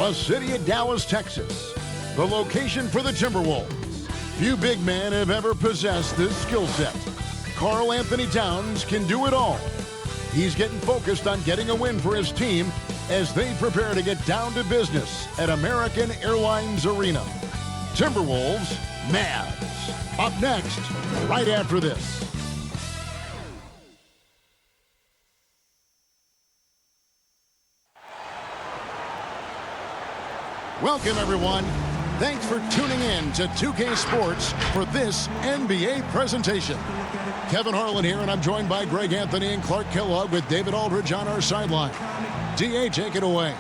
The city of Dallas, Texas, the location for the Timberwolves. Few big men have ever possessed this skill set. Karl Anthony Towns can do it all. He's getting focused on getting a win for his team as they prepare to get down to business at American Airlines Arena. Timberwolves, Mavs. Up next, right after this. Welcome, everyone. Thanks for tuning in to 2K Sports for this NBA presentation. Kevin Harlan here, and I'm joined by Greg Anthony and Clark Kellogg with David Aldridge on our sideline. DA, take it away.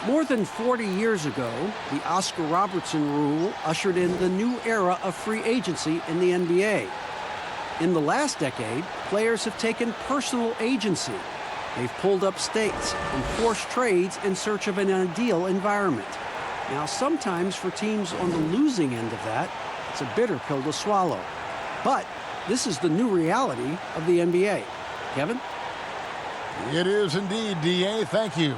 More than 40 years ago, the Oscar Robertson rule ushered in the new era of free agency in the NBA. In the last decade, players have taken personal agency. They've pulled up stakes and forced trades in search of an ideal environment. Now, sometimes for teams on the losing end of that, it's a bitter pill to swallow. But this is the new reality of the NBA. Kevin? It is indeed, DA. Thank you.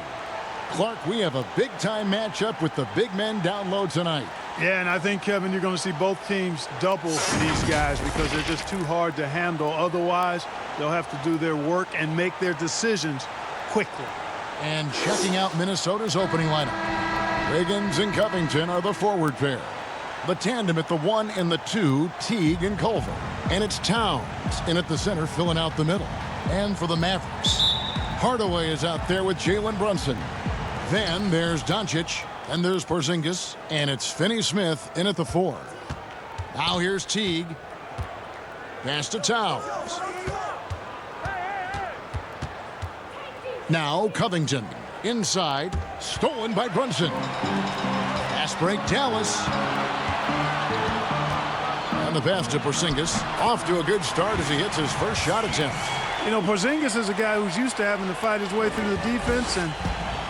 Clark, we have a big-time matchup with the big men down low tonight. Yeah, and I think, Kevin, you're going to see both teams double these guys because they're just too hard to handle. Otherwise, they'll have to do their work and make their decisions quickly. And checking out Minnesota's opening lineup. Wiggins and Covington are the forward pair. The tandem at the 1 and the 2, Teague and Culver. And it's Towns in at the center, filling out the middle. And for the Mavericks, Hardaway is out there with Jalen Brunson. Then there's Doncic, and there's Porzingis, and it's Finney-Smith in at the 4. Now here's Teague. Pass to Towns. Now Covington. Inside, stolen by Brunson. Pass break, Dallas. And the pass to Porzingis. Off to a good start as he hits his first shot attempt. You know, Porzingis is a guy who's used to having to fight his way through the defense, and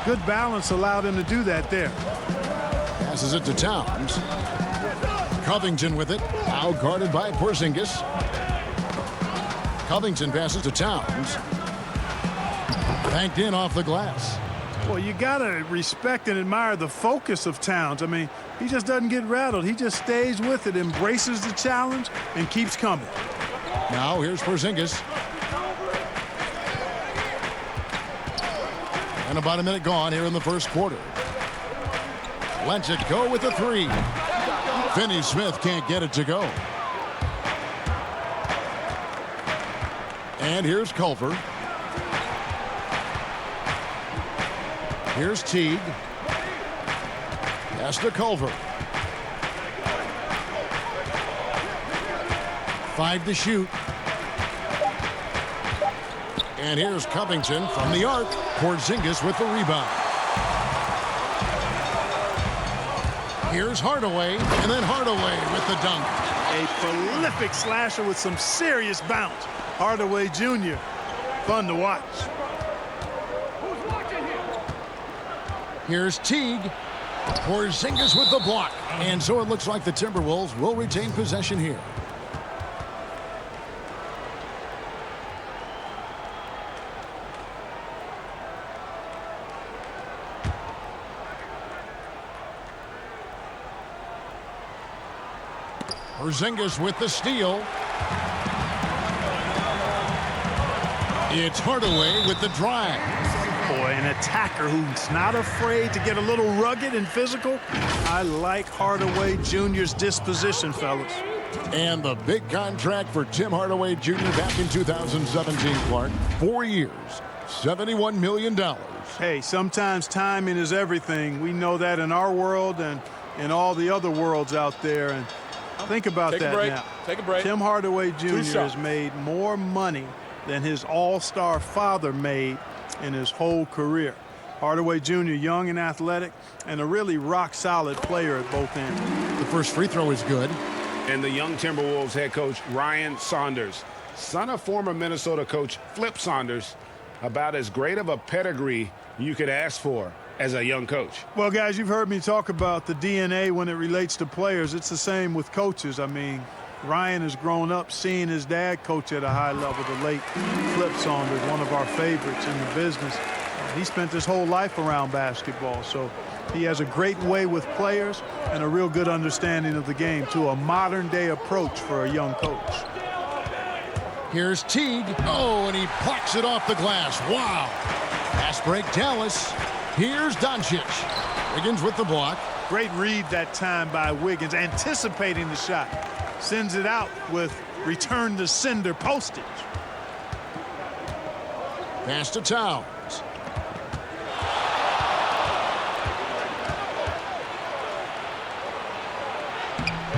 good balance allowed him to do that there. Passes it to Towns. Covington with it. Now guarded by Porzingis. Covington passes to Towns. Banked in off the glass. Well, you got to respect and admire the focus of Towns. I mean, he just doesn't get rattled. He just stays with it, embraces the challenge, and keeps coming. Now here's Porzingis. And about a minute gone here in the first quarter. Lets it go with the 3. Finney-Smith can't get it to go. And here's Culver. Here's Teague. Pass to Culver. 5 to shoot. And here's Covington from the arc. Porzingis with the rebound. Here's Hardaway, and then Hardaway with the dunk. A prolific slasher with some serious bounce. Hardaway Jr. Fun to watch. Here's Teague. Porzingis with the block. And so it looks like the Timberwolves will retain possession here. Porzingis with the steal. It's Hardaway with the drive. Boy, an attacker who's not afraid to get a little rugged and physical. I like Hardaway Jr.'s disposition, fellas. And the big contract for Tim Hardaway Jr. back in 2017, Clark. 4 years, $71 million. Hey, sometimes timing is everything. We know that in our world and in all the other worlds out there. And think about that now. Take a break. Tim Hardaway Jr. has made more money than his all-star father made in his whole career. Hardaway Jr., young and athletic, and a really rock-solid player at both ends. The first free throw is good. And the young Timberwolves head coach, Ryan Saunders, son of former Minnesota coach Flip Saunders, about as great of a pedigree you could ask for as a young coach. Well, guys, you've heard me talk about the DNA when it relates to players. It's the same with coaches. I mean, Ryan has grown up seeing his dad coach at a high level, the late Flip Saunders, one of our favorites in the business. He spent his whole life around basketball, so he has a great way with players and a real good understanding of the game, to a modern-day approach for a young coach. Here's Teague. Oh, and he plucks it off the glass. Wow. Pass break, Dallas. Here's Doncic. Wiggins with the block. Great read that time by Wiggins, anticipating the shot. Sends it out with return to sender postage. Pass to Towns.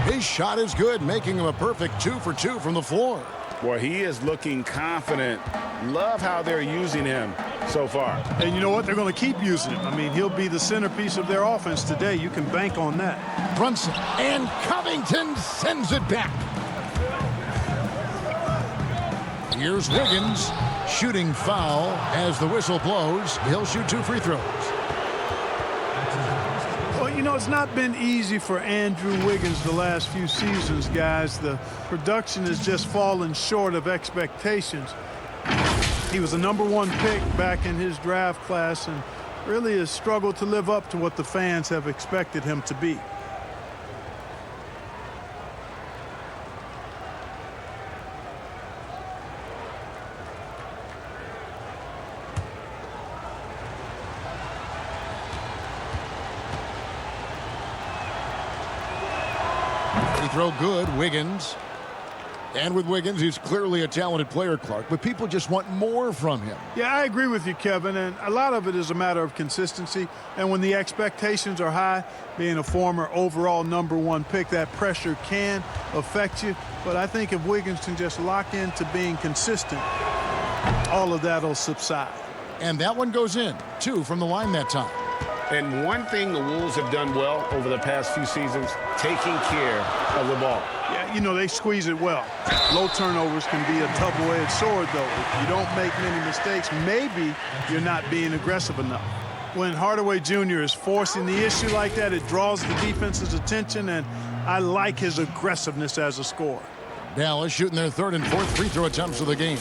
His shot is good, making him a perfect 2 for 2 from the floor. Boy, he is looking confident. Love how they're using him so far. And you know what? They're going to keep using him. I mean, he'll be the centerpiece of their offense today. You can bank on that. Brunson, and Covington sends it back. Here's Wiggins. Shooting foul as the whistle blows. He'll shoot 2 free throws. Well, you know, it's not been easy for Andrew Wiggins the last few seasons, guys. The production has just fallen short of expectations. He was a #1 pick back in his draft class and really has struggled to live up to what the fans have expected him to be. Throw good, Wiggins. And with Wiggins, he's clearly a talented player, Clark, but people just want more from him. Yeah, I agree with you, Kevin, and a lot of it is a matter of consistency. And when the expectations are high, being a former overall #1 pick, that pressure can affect you. But I think if Wiggins can just lock into being consistent, all of that will subside. And that one goes in. 2 from the line that time. And one thing the Wolves have done well over the past few seasons, taking care of the ball. Yeah, you know, they squeeze it well. Low turnovers can be a double-edged sword, though. If you don't make many mistakes, maybe you're not being aggressive enough. When Hardaway Jr. is forcing the issue like that, it draws the defense's attention, and I like his aggressiveness as a scorer. Dallas shooting their 3rd and 4th free throw attempts of the game.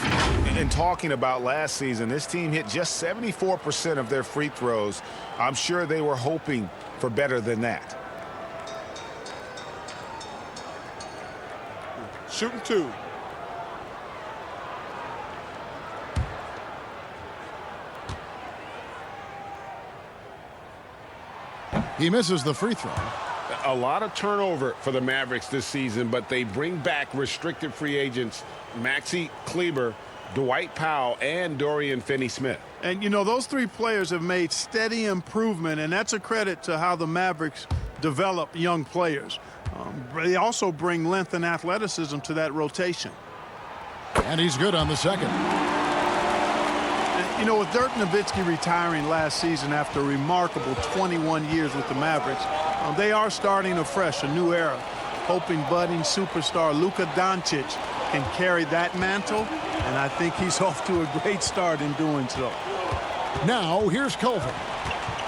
And talking about last season, this team hit just 74% of their free throws. I'm sure they were hoping for better than that. Shooting 2. He misses the free throw. A lot of turnover for the Mavericks this season, but they bring back restricted free agents Maxi Kleber, Dwight Powell, and Dorian Finney-Smith. And, you know, those 3 players have made steady improvement, and that's a credit to how the Mavericks develop young players. They also bring length and athleticism to that rotation. And he's good on the second. And, you know, with Dirk Nowitzki retiring last season after a remarkable 21 years with the Mavericks, they are starting afresh, a new era, hoping budding superstar Luka Doncic can carry that mantle, and I think he's off to a great start in doing so. Now, here's Culver.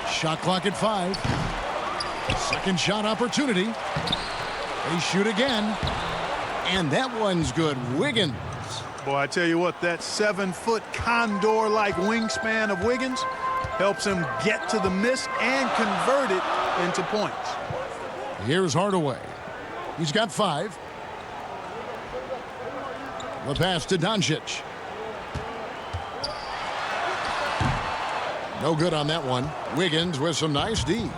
Shot clock at 5. Second shot opportunity. They shoot again. And that one's good. Wiggins. Boy, I tell you what, that 7-foot condor-like wingspan of Wiggins helps him get to the miss and convert it into points. Here's Hardaway. He's got 5. The pass to Doncic. No good on that one. Wiggins with some nice D.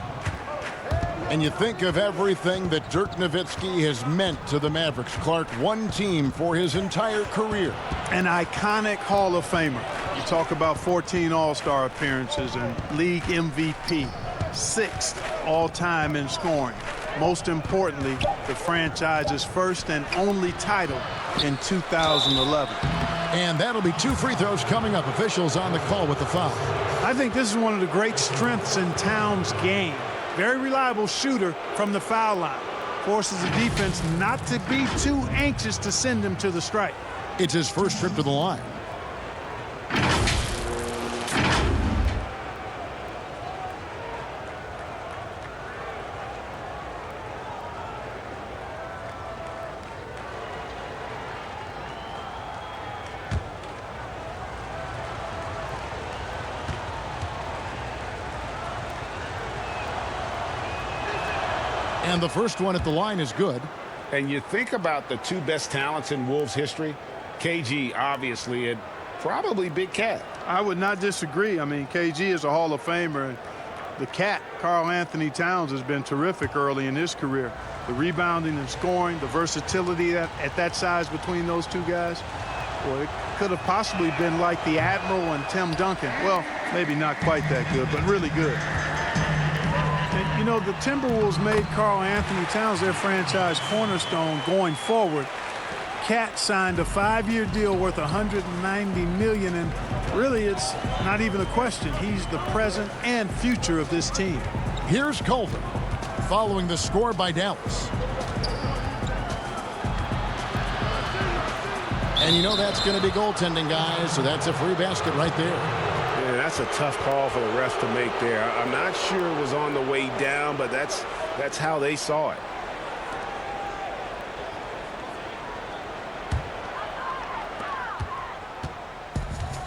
And you think of everything that Dirk Nowitzki has meant to the Mavericks. Clark, one team for his entire career. An iconic Hall of Famer. You talk about 14 All-Star appearances and league MVP. 6th all-time in scoring. Most importantly, the franchise's first and only title in 2011. And that'll be 2 free throws coming up. Officials on the call with the foul. I think this is one of the great strengths in Towns' game. Very reliable shooter from the foul line. Forces the defense not to be too anxious to send him to the stripe. It's his first trip to the line. And the first one at the line is good. And you think about the two best talents in Wolves history, KG, obviously, and probably Big Cat. I would not disagree. I mean, KG is a Hall of Famer, and the Cat, Karl Anthony Towns, has been terrific early in his career. The rebounding and scoring, the versatility at that size between those two guys, well, it could have possibly been like the Admiral and Tim Duncan. Well, maybe not quite that good, but really good. And, you know, the Timberwolves made Karl Anthony Towns their franchise cornerstone going forward. Cat signed a 5-year deal worth $190 million, and really it's not even a question. He's the present and future of this team. Here's Culver following the score by Dallas. And you know that's going to be goaltending, guys, so that's a free basket right there. Yeah, that's a tough call for the refs to make there. I'm not sure it was on the way down, but that's how they saw it.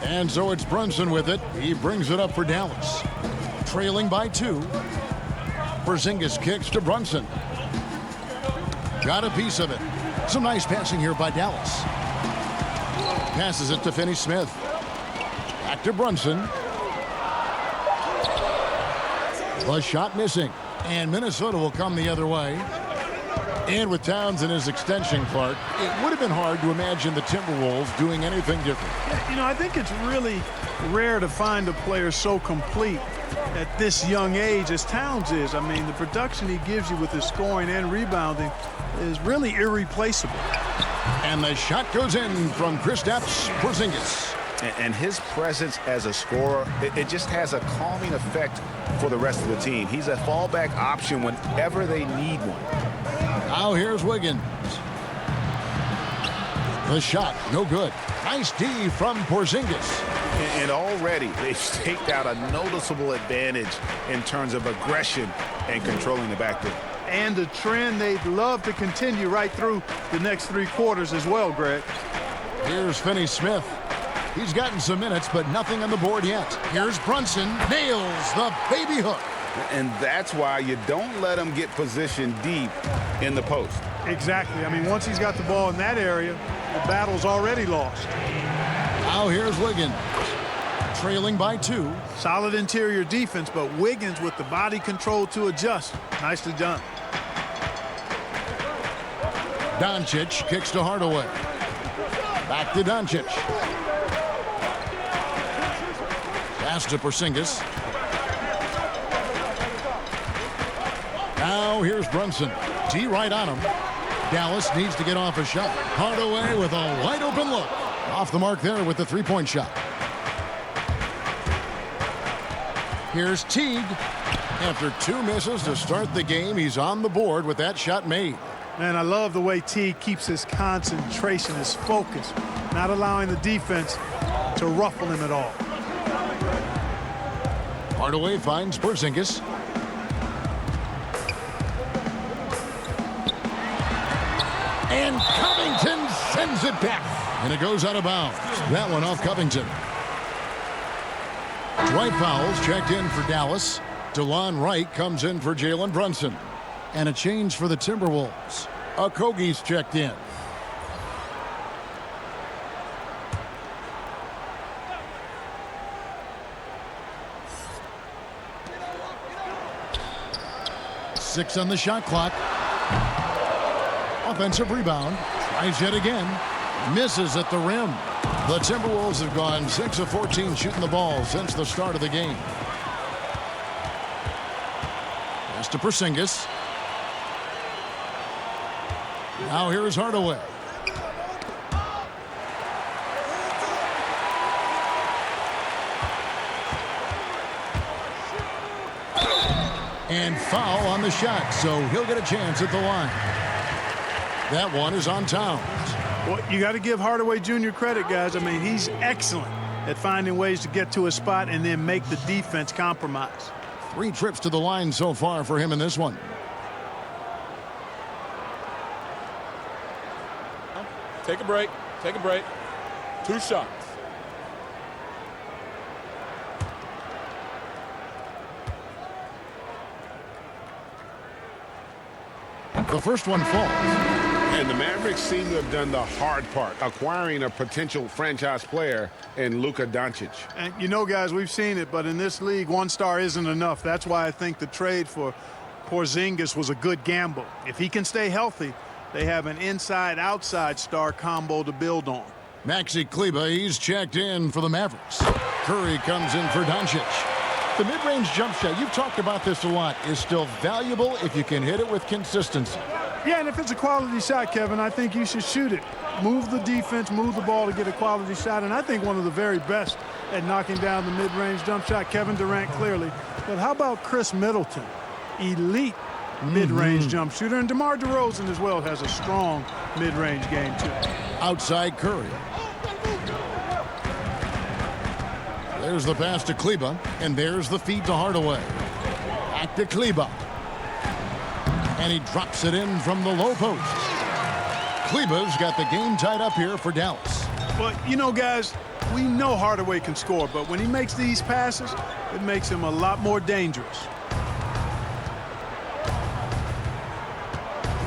And so it's Brunson with it. He brings it up for Dallas. Trailing by 2. Porzingis kicks to Brunson. Got a piece of it. Some nice passing here by Dallas. Passes it to Finney-Smith. Back to Brunson. The shot missing. And Minnesota will come the other way. And with Towns in his extension, Clark, it would have been hard to imagine the Timberwolves doing anything different. You know, I think it's really rare to find a player so complete at this young age as Towns is. I mean, the production he gives you with his scoring and rebounding is really irreplaceable. And the shot goes in from Kristaps Porzingis. And his presence as a scorer, it just has a calming effect for the rest of the team. He's a fallback option whenever they need one. Now here's Wiggins. The shot, no good. Nice D from Porzingis. And already they've staked out a noticeable advantage in terms of aggression and controlling the backcourt. And a trend they'd love to continue right through the next 3 quarters as well, Greg. Here's Finney-Smith. He's gotten some minutes, but nothing on the board yet. Here's Brunson. Nails the baby hook. And that's why you don't let him get positioned deep in the post. Exactly. I mean, once he's got the ball in that area, the battle's already lost. Now here's Wiggins. Trailing by 2. Solid interior defense, but Wiggins with the body control to adjust. Nicely done. Doncic kicks to Hardaway. Back to Doncic. Pass to Porzingis. Now here's Brunson. D right on him. Dallas needs to get off a shot. Hardaway with a wide open look. Off the mark there with the 3-point shot. Here's Teague. After 2 misses to start the game, he's on the board with that shot made. Man, I love the way Teague keeps his concentration, his focus, not allowing the defense to ruffle him at all. Hardaway finds Porzingis. And Covington sends it back. And it goes out of bounds. That one off Covington. Dwight Powell's checked in for Dallas. DeLon Wright comes in for Jalen Brunson. And a change for the Timberwolves. Okogie's checked in. Six on the shot clock. Offensive rebound. Tries yet again. Misses at the rim. The Timberwolves have gone 6 of 14 shooting the ball since the start of the game. Pass to Porzingis. Now here is Hardaway. And foul on the shot, so he'll get a chance at the line. That one is on Towns. Well, you got to give Hardaway Jr. credit, guys. I mean, he's excellent at finding ways to get to a spot and then make the defense compromise. 3 trips to the line so far for him in this one. Take a break. Take a break. 2 shots. The first one falls. And the Mavericks seem to have done the hard part, acquiring a potential franchise player in Luka Doncic. And you know, guys, we've seen it, but in this league, one star isn't enough. That's why I think the trade for Porzingis was a good gamble. If he can stay healthy, they have an inside-outside star combo to build on. Maxi Kleber, he's checked in for the Mavericks. Curry comes in for Doncic. The mid-range jump shot, you've talked about this a lot, is still valuable if you can hit it with consistency. Yeah, and if it's a quality shot, Kevin, I think you should shoot it. Move the defense, move the ball to get a quality shot, and I think one of the very best at knocking down the mid-range jump shot, Kevin Durant clearly. But how about Chris Middleton? Elite mid-range jump shooter, and DeMar DeRozan as well has a strong mid-range game too. Outside Curry. There's the pass to Kleber, and there's the feed to Hardaway. Back to Kleber. And he drops it in from the low post. Kleber's got the game tied up here for Dallas. But, you know, guys, we know Hardaway can score, but when he makes these passes, it makes him a lot more dangerous.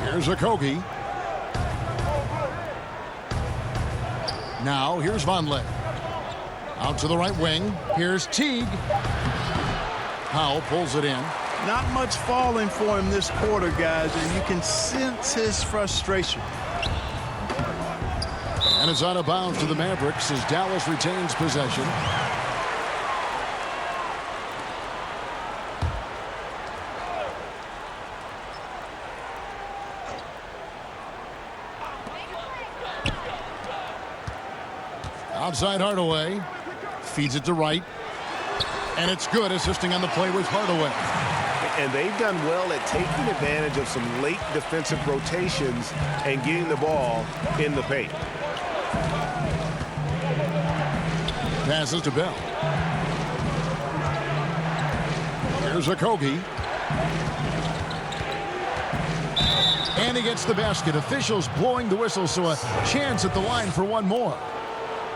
Here's Okogie. Now, here's Vonleh. Out to the right wing. Here's Teague. Powell pulls it in. Not much falling for him this quarter, guys, and you can sense his frustration. And it's out of bounds to the Mavericks as Dallas retains possession. Outside Hardaway. Feeds it to Wright. And it's good, assisting on the play with Hardaway. And they've done well at taking advantage of some late defensive rotations and getting the ball in the paint. Passes to Bell. Here's Okogie. And he gets the basket. Officials blowing the whistle, so a chance at the line for one more.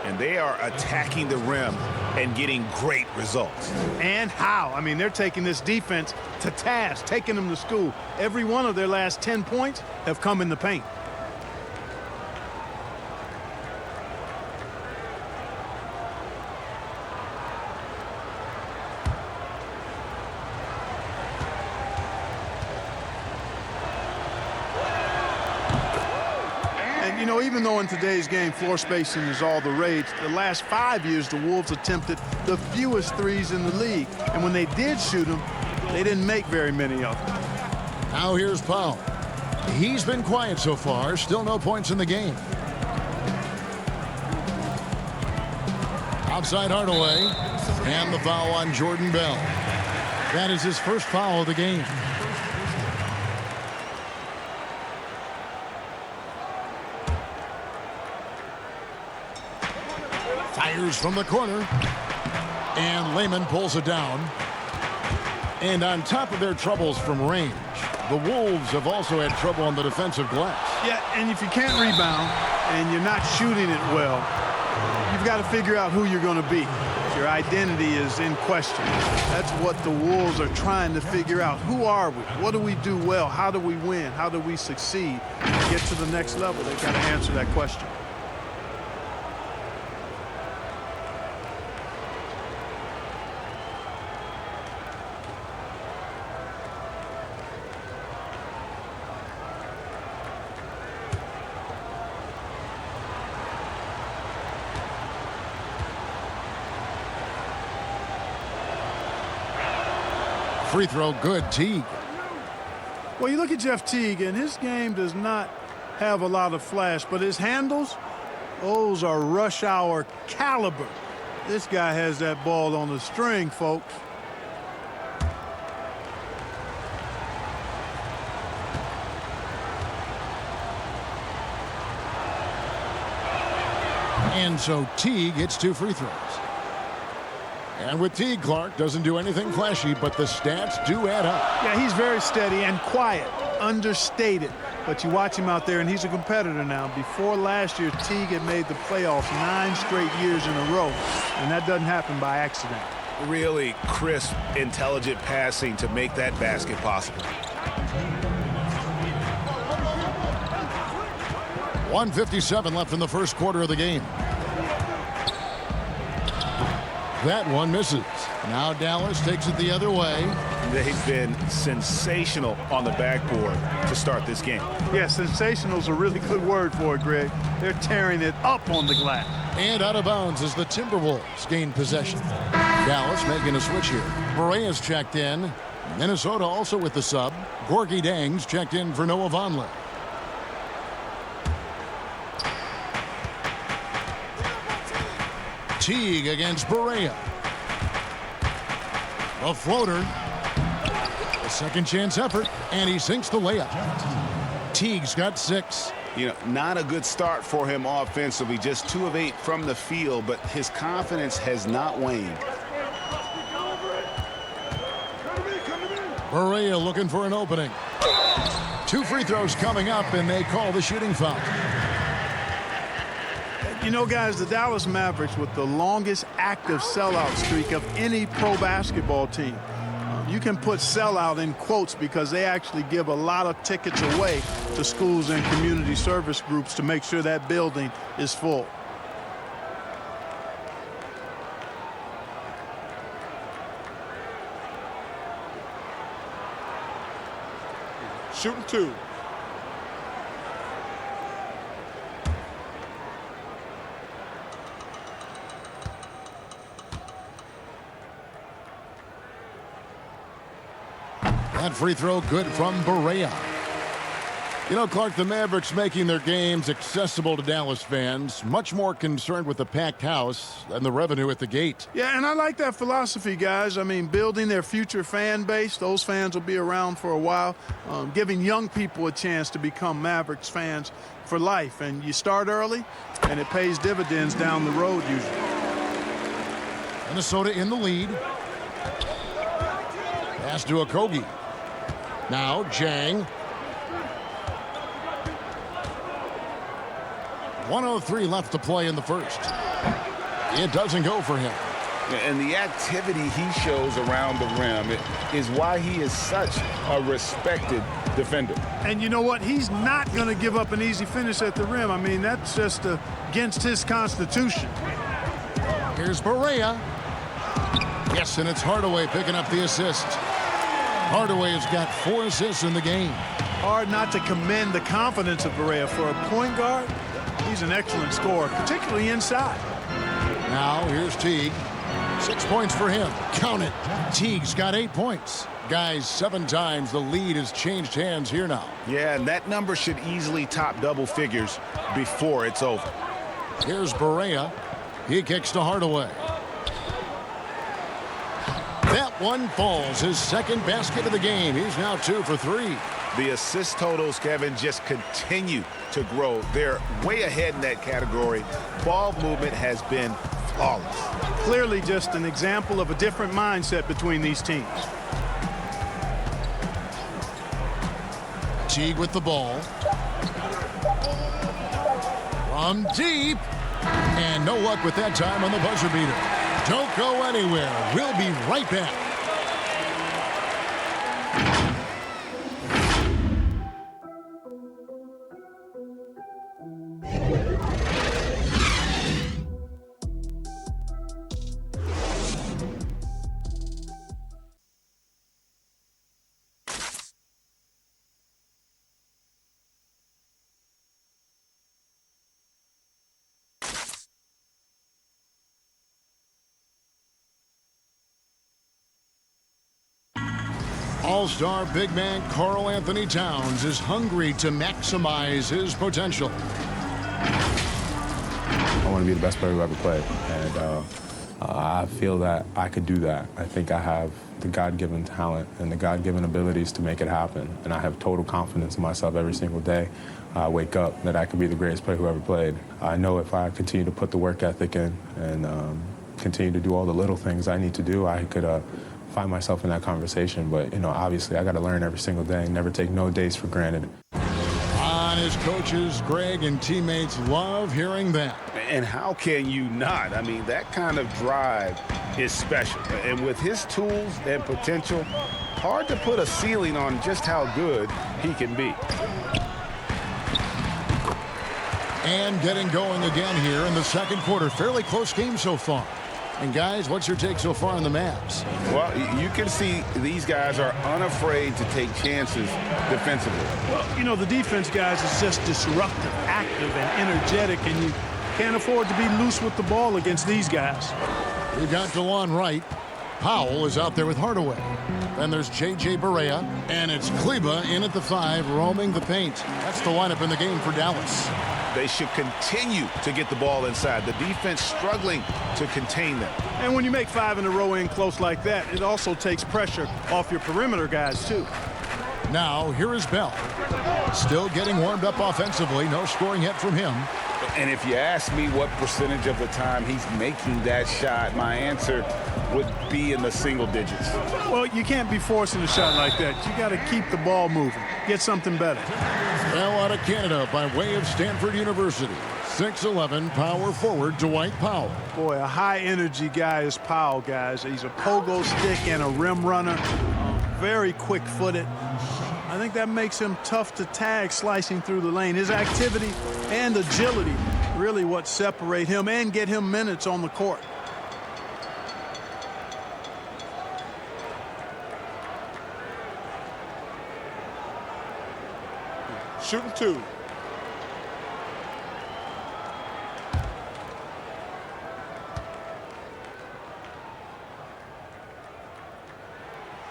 And they are attacking the rim and getting great results. And how? I mean, they're taking this defense to task, taking them to school. Every one of their last 10 points have come in the paint. You know, even though in today's game floor spacing is all the rage, the last 5 years the Wolves attempted the fewest threes in the league. And when they did shoot them, they didn't make very many of them. Now here's Powell. He's been quiet so far. Still no points in the game. Outside Hardaway. And the foul on Jordan Bell. That is his first foul of the game. Fires from the corner. And Layman pulls it down. And on top of their troubles from range, the Wolves have also had trouble on the defensive glass. Yeah, and if you can't rebound and you're not shooting it well, you've got to figure out who you're going to be. Your identity is in question. That's what the Wolves are trying to figure out. Who are we? What do we do well? How do we win? How do we succeed? To get to the next level, they've got to answer that question. Free throw good, Teague. Well, you look at Jeff Teague, and his game does not have a lot of flash, but his handles, those are rush hour caliber. This guy has that ball on the string, folks. And so Teague hits 2 free throws. And with Teague, Clark doesn't do anything flashy, but the stats do add up. Yeah, he's very steady and quiet, understated. But you watch him out there, and he's a competitor now. Before last year, Teague had made the playoffs 9 straight years in a row, and that doesn't happen by accident. Really crisp, intelligent passing to make that basket possible. 1:57 left in the first quarter of the game. That one misses. Now Dallas takes it the other way. They've been sensational on the backboard to start this game. Yeah, sensational is a really good word for it, Greg. They're tearing it up on the glass. And out of bounds as the Timberwolves gain possession. Dallas making a switch here. Berea's checked in. Minnesota also with the sub. Gorgie Dang's checked in for Noah Vonleh. Teague against Berea. A floater. A second chance effort. And he sinks the layup. Teague's got 6. You know, not a good start for him offensively. Just 2 of 8 from the field, but his confidence has not waned. Berea looking for an opening. 2 free throws coming up, and they call the shooting foul. You know, guys, the Dallas Mavericks with the longest active sellout streak of any pro basketball team. You can put sellout in quotes because they actually give a lot of tickets away to schools and community service groups to make sure that building is full. Shooting 2. That free throw good from Berea. You know, Clark, the Mavericks making their games accessible to Dallas fans, much more concerned with the packed house than the revenue at the gate. Yeah, and I like that philosophy, guys. I mean, building their future fan base. Those fans will be around for a while. Giving young people a chance to become Mavericks fans for life. And you start early, and it pays dividends down the road usually. Minnesota in the lead. Pass to Okogie. Now Jang. 1:03 left to play in the first. It doesn't go for him. And the activity he shows around the rim is why he is such a respected defender. And you know what? He's not going to give up an easy finish at the rim. I mean, that's just against his constitution. Here's Berea. Yes, and it's Hardaway picking up the assist. Hardaway has got 4 assists in the game. Hard not to commend the confidence of Berea. For a point guard, he's an excellent scorer, particularly inside. Now here's Teague. 6 points for him. Count it. Teague's got 8 points. Guys, 7 times the lead has changed hands here now. Yeah, and that number should easily top double figures before it's over. Here's Berea. He kicks to Hardaway. That one falls. His second basket of the game. He's now 2 for 3. The assist totals, Kevin, just continue to grow. They're way ahead in that category. Ball movement has been flawless. Clearly just an example of a different mindset between these teams. Teague with the ball. From deep. And no luck with that time on the buzzer beater. Don't go anywhere. We'll be right back. All-star big man Karl Anthony Towns is hungry to maximize his potential. I want to be the best player who ever played, and I feel that I could do that. I think I have the God-given talent and the God-given abilities to make it happen, and I have total confidence in myself every single day. I wake up that I could be the greatest player who ever played. I know if I continue to put the work ethic in and continue to do all the little things I need to do, I could find myself in that conversation. But, you know, obviously I got to learn every single day, never take no days for granted. On his coaches, Greg, and teammates love hearing that. And how can you not? I mean, that kind of drive is special. And with his tools and potential, hard to put a ceiling on just how good he can be. And getting going again here in the second quarter. Fairly close game so far. And guys, what's your take so far on the Mavs? Well, you can see these guys are unafraid to take chances defensively. Well, you know, the defense, guys, is just disruptive, active, and energetic, and you can't afford to be loose with the ball against these guys. We got DeLon Wright. Powell is out there with Hardaway. Then there's J.J. Barea, and it's Kleba in at the 5, roaming the paint. That's the lineup in the game for Dallas. They should continue to get the ball inside. The defense struggling to contain them. And when you make 5 in a row in close like that, it also takes pressure off your perimeter guys, too. Now, here is Bell. Still getting warmed up offensively. No scoring yet from him. And if you ask me what percentage of the time he's making that shot, my answer would be in the single digits. Well, you can't be forcing a shot like that. You got to keep the ball moving. Get something better. Bell out of Canada by way of Stanford University. 6'11", power forward Dwight Powell. Boy, a high-energy guy is Powell, guys. He's a pogo stick and a rim runner. Very quick-footed. I think that makes him tough to tag slicing through the lane. His activity and agility really what separate him and get him minutes on the court. Shooting 2.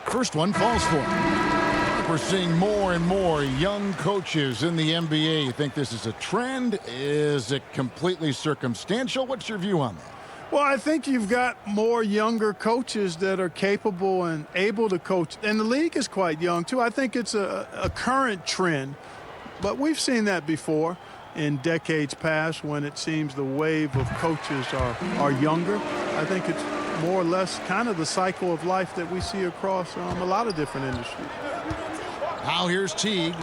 First one falls for him. We're seeing more and more young coaches in the NBA. You think this is a trend? Is it completely circumstantial? What's your view on that? Well, I think you've got more younger coaches that are capable and able to coach. And the league is quite young, too. I think it's a current trend. But we've seen that before in decades past when it seems the wave of coaches are younger. I think it's more or less kind of the cycle of life that we see across a lot of different industries. Now here's Teague.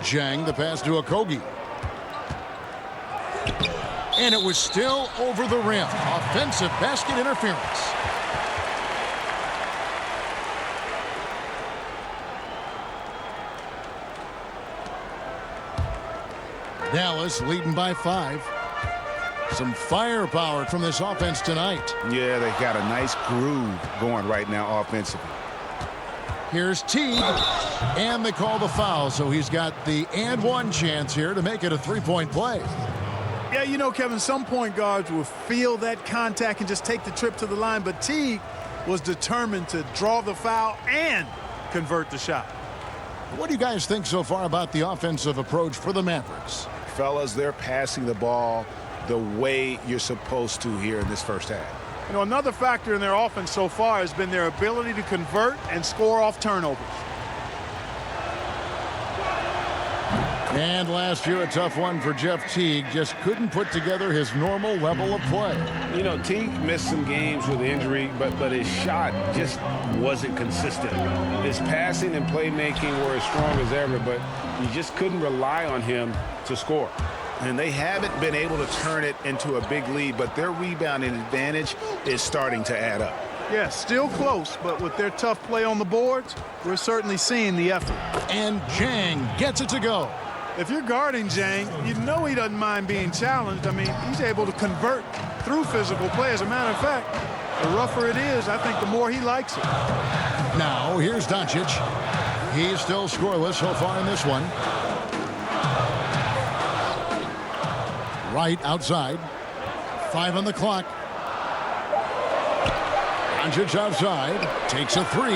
Jang, the pass to Okogie. And it was still over the rim. Offensive basket interference. Dallas leading by 5. Some firepower from this offense tonight. Yeah, they got a nice groove going right now offensively. Here's Teague, and they call the foul, so he's got the and one chance here to make it a three-point play. Yeah, you know, Kevin, some point guards will feel that contact and just take the trip to the line, but Teague was determined to draw the foul and convert the shot. What do you guys think so far about the offensive approach for the Mavericks? Fellas, they're passing the ball the way you're supposed to here in this first half. You know, another factor in their offense so far has been their ability to convert and score off turnovers. And last year, a tough one for Jeff Teague. Just couldn't put together his normal level of play. You know, Teague missed some games with injury, but his shot just wasn't consistent. His passing and playmaking were as strong as ever, but you just couldn't rely on him to score. And they haven't been able to turn it into a big lead, but their rebounding advantage is starting to add up. Yeah, still close, but with their tough play on the boards, we're certainly seeing the effort. And Jang gets it to go. If you're guarding Jang, you know he doesn't mind being challenged. I mean, he's able to convert through physical play. As a matter of fact, the rougher it is, I think the more he likes it. Now, here's Doncic. He's still scoreless so far in this one. Right outside. 5 on the clock. Doncic outside. Takes a 3.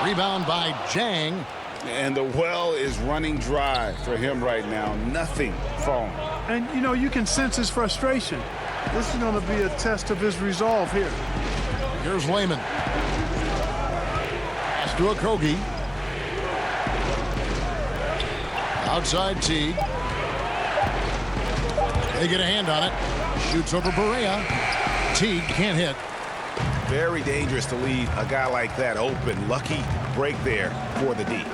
Rebound by Jang. And the well is running dry for him right now. Nothing falling. And, you know, you can sense his frustration. This is going to be a test of his resolve here. Here's Layman. Pass to Okogie. Outside Teague. They get a hand on it. Shoots over Barea. Teague can't hit. Very dangerous to leave a guy like that open. Lucky break there for the D.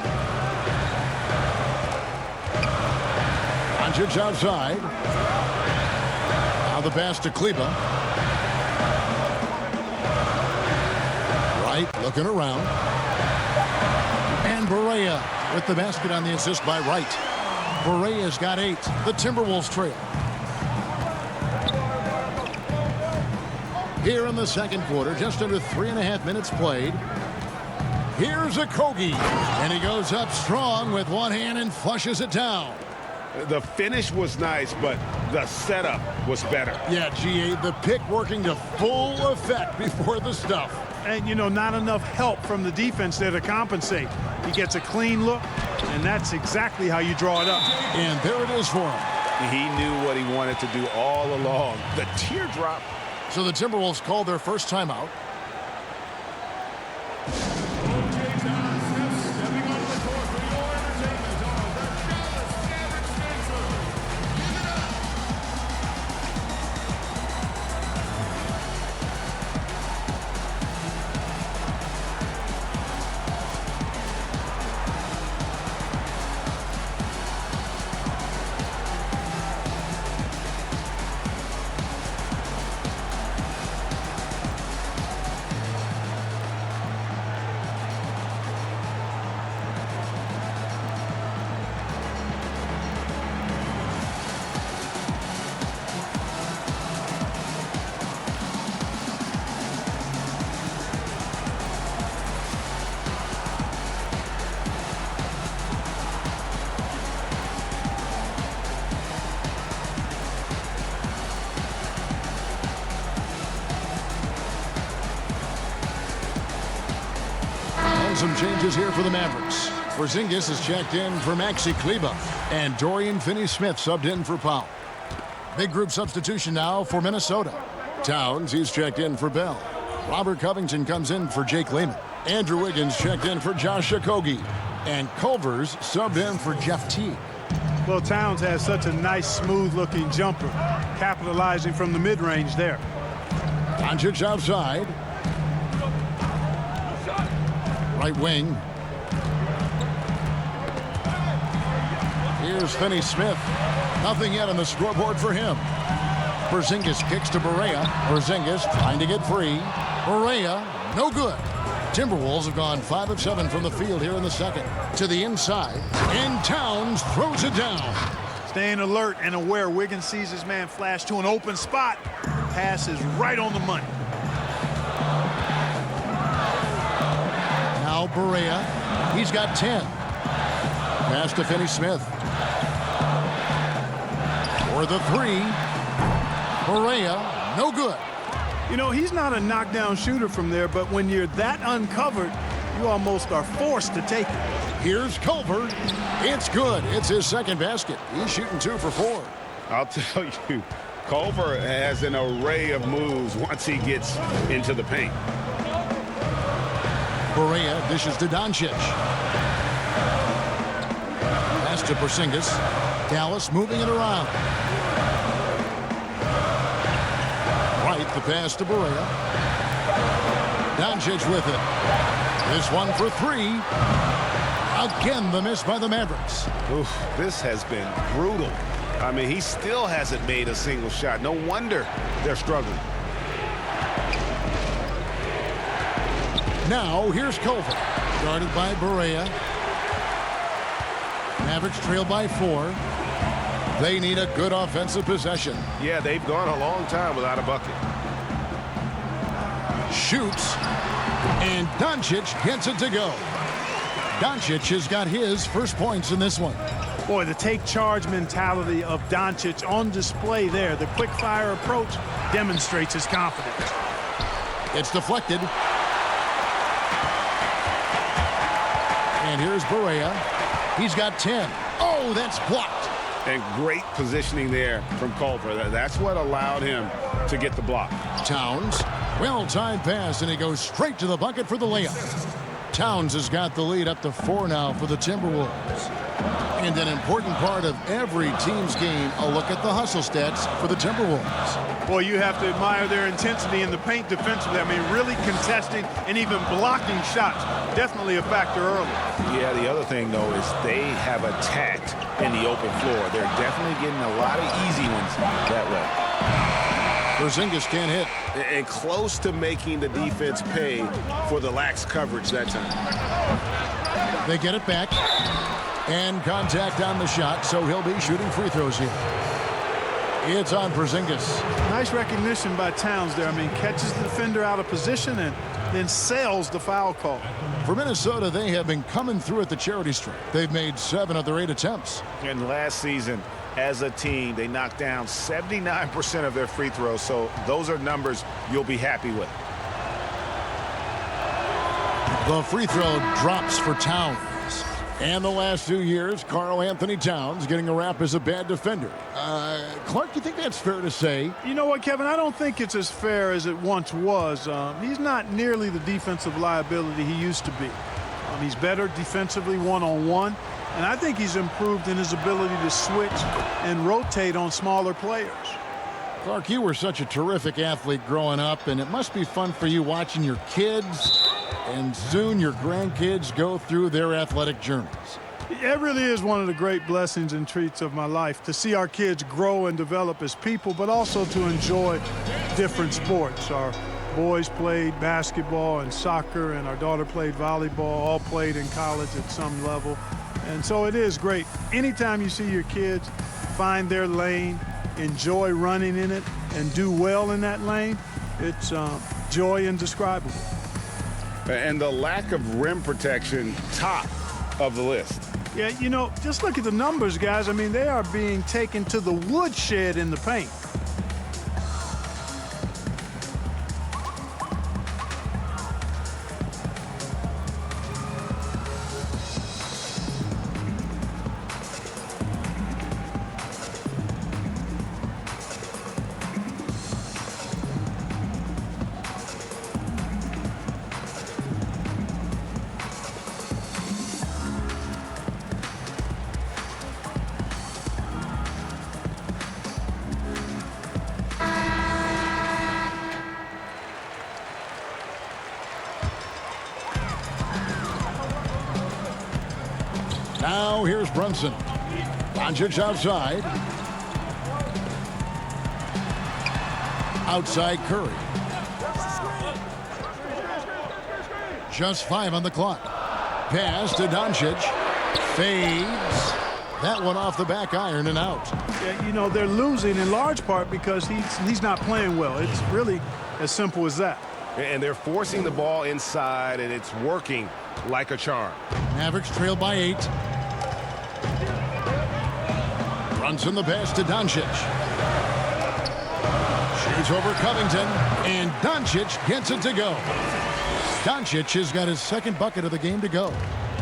Doncic outside. Now the pass to Kleba. Right, looking around. And Barea with the basket on the assist by Wright. Berea's got 8. The Timberwolves trail. Here in the second quarter, just under 3.5 minutes played. Here's Okogie, and he goes up strong with one hand and flushes it down. The finish was nice, but the setup was better. Yeah, GA, the pick working to full effect before the stuff. And, you know, not enough help from the defense there to compensate. He gets a clean look, and that's exactly how you draw it up. And there it is for him. He knew what he wanted to do all along. The teardrop. So the Timberwolves called their first timeout. Some changes here for the Mavericks. Porzingis is checked in for Maxi Kleber, and Dorian Finney-Smith subbed in for Powell. Big group substitution now for Minnesota. Towns, he's checked in for Bell. Robert Covington comes in for Jake Layman. Andrew Wiggins checked in for Josh Okogie. And Culver's subbed in for Jeff Teague. Well, Towns has such a nice, smooth-looking jumper, capitalizing from the mid-range there. Doncic outside. Right wing. Here's Finney-Smith. Nothing yet on the scoreboard for him. Porzingis kicks to Barea. Porzingis trying to get free. Barea, no good. Timberwolves have gone 5 of 7 from the field here in the second. To the inside, and Towns throws it down. Staying alert and aware. Wiggins sees his man flash to an open spot. Pass is right on the money. Now Barea, he's got 10. Pass to Finney-Smith. For the 3. Barea, no good. You know, he's not a knockdown shooter from there, but when you're that uncovered, you almost are forced to take it. Here's Culver. It's good. It's his second basket. He's shooting 2 for 4. I'll tell you, Culver has an array of moves once he gets into the paint. Barea dishes to Doncic. Pass to Porzingis. Dallas moving it around. Right, the pass to Barea. Doncic with it. This one for 3. Again, the miss by the Mavericks. Oof, this has been brutal. I mean, he still hasn't made a single shot. No wonder they're struggling. Now, here's Culver. Guarded by Barea. Mavericks trail by 4. They need a good offensive possession. Yeah, they've gone a long time without a bucket. Shoots. And Doncic gets it to go. Doncic has got his first points in this one. Boy, the take charge mentality of Doncic on display there. The quick fire approach demonstrates his confidence. It's deflected. And here's Barea. He's got 10. Oh, that's blocked. And great positioning there from Culver. That's what allowed him to get the block. Towns, well-timed pass, and he goes straight to the bucket for the layup. Towns has got the lead up to 4 now for the Timberwolves. And an important part of every team's game, a look at the hustle stats for the Timberwolves. Boy, you have to admire their intensity in the paint defensively. I mean, really contesting and even blocking shots. Definitely a factor early. Yeah, the other thing, though, is they have attacked in the open floor. They're definitely getting a lot of easy ones that way. Porzingis can't hit. And close to making the defense pay for the lax coverage that time. They get it back. And contact on the shot, so he'll be shooting free throws here. It's on Porzingis. Nice recognition by Towns there. I mean, catches the defender out of position and then sails the foul call. For Minnesota, they have been coming through at the charity stripe. They've made 7 of their 8 attempts. And last season, as a team, they knocked down 79% of their free throws, so those are numbers you'll be happy with. The free throw drops for Towns. And the last 2 years, Karl Anthony Towns getting a rap as a bad defender. Clark, you think that's fair to say? You know what, Kevin? I don't think it's as fair as it once was. He's not nearly the defensive liability he used to be. He's better defensively one-on-one, and I think he's improved in his ability to switch and rotate on smaller players. Clark, you were such a terrific athlete growing up, and it must be fun for you watching your kids and soon your grandkids go through their athletic journeys. It really is one of the great blessings and treats of my life to see our kids grow and develop as people, but also to enjoy different sports. Our boys played basketball and soccer, and our daughter played volleyball, all played in college at some level. And so it is great. Anytime you see your kids find their lane, enjoy running in it, and do well in that lane, it's joy indescribable. And the lack of rim protection, top of the list. Yeah, you know, just look at the numbers, guys. I mean, they are being taken to the woodshed in the paint. Now here's Brunson. Doncic outside. Outside Curry. Just 5 on the clock. Pass to Doncic. Fades. That one off the back iron and out. Yeah, you know, they're losing in large part because he's not playing well. It's really as simple as that. And they're forcing the ball inside, and it's working like a charm. Mavericks trail by 8. Brunson the pass to Doncic. Shoots over Covington, and Doncic gets it to go. Doncic has got his second bucket of the game to go.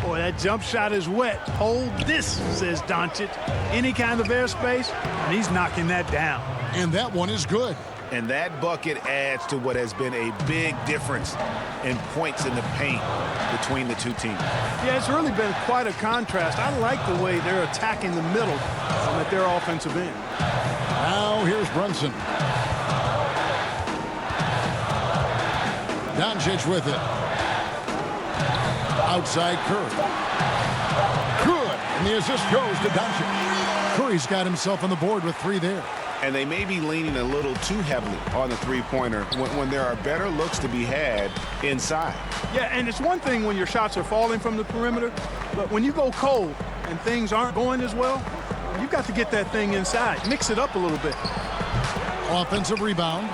Boy, that jump shot is wet. Hold this, says Doncic. Any kind of airspace, and he's knocking that down. And that one is good. And that bucket adds to what has been a big difference in points in the paint between the two teams. Yeah, it's really been quite a contrast. I like the way they're attacking the middle at their offensive end. Now here's Brunson. Doncic with it. Outside Curry. Good. And the assist goes to Doncic. Curry's got himself on the board with 3 there. And they may be leaning a little too heavily on the three-pointer when there are better looks to be had inside. Yeah, and it's one thing when your shots are falling from the perimeter, but when you go cold and things aren't going as well, you've got to get that thing inside. Mix it up a little bit. Offensive rebound.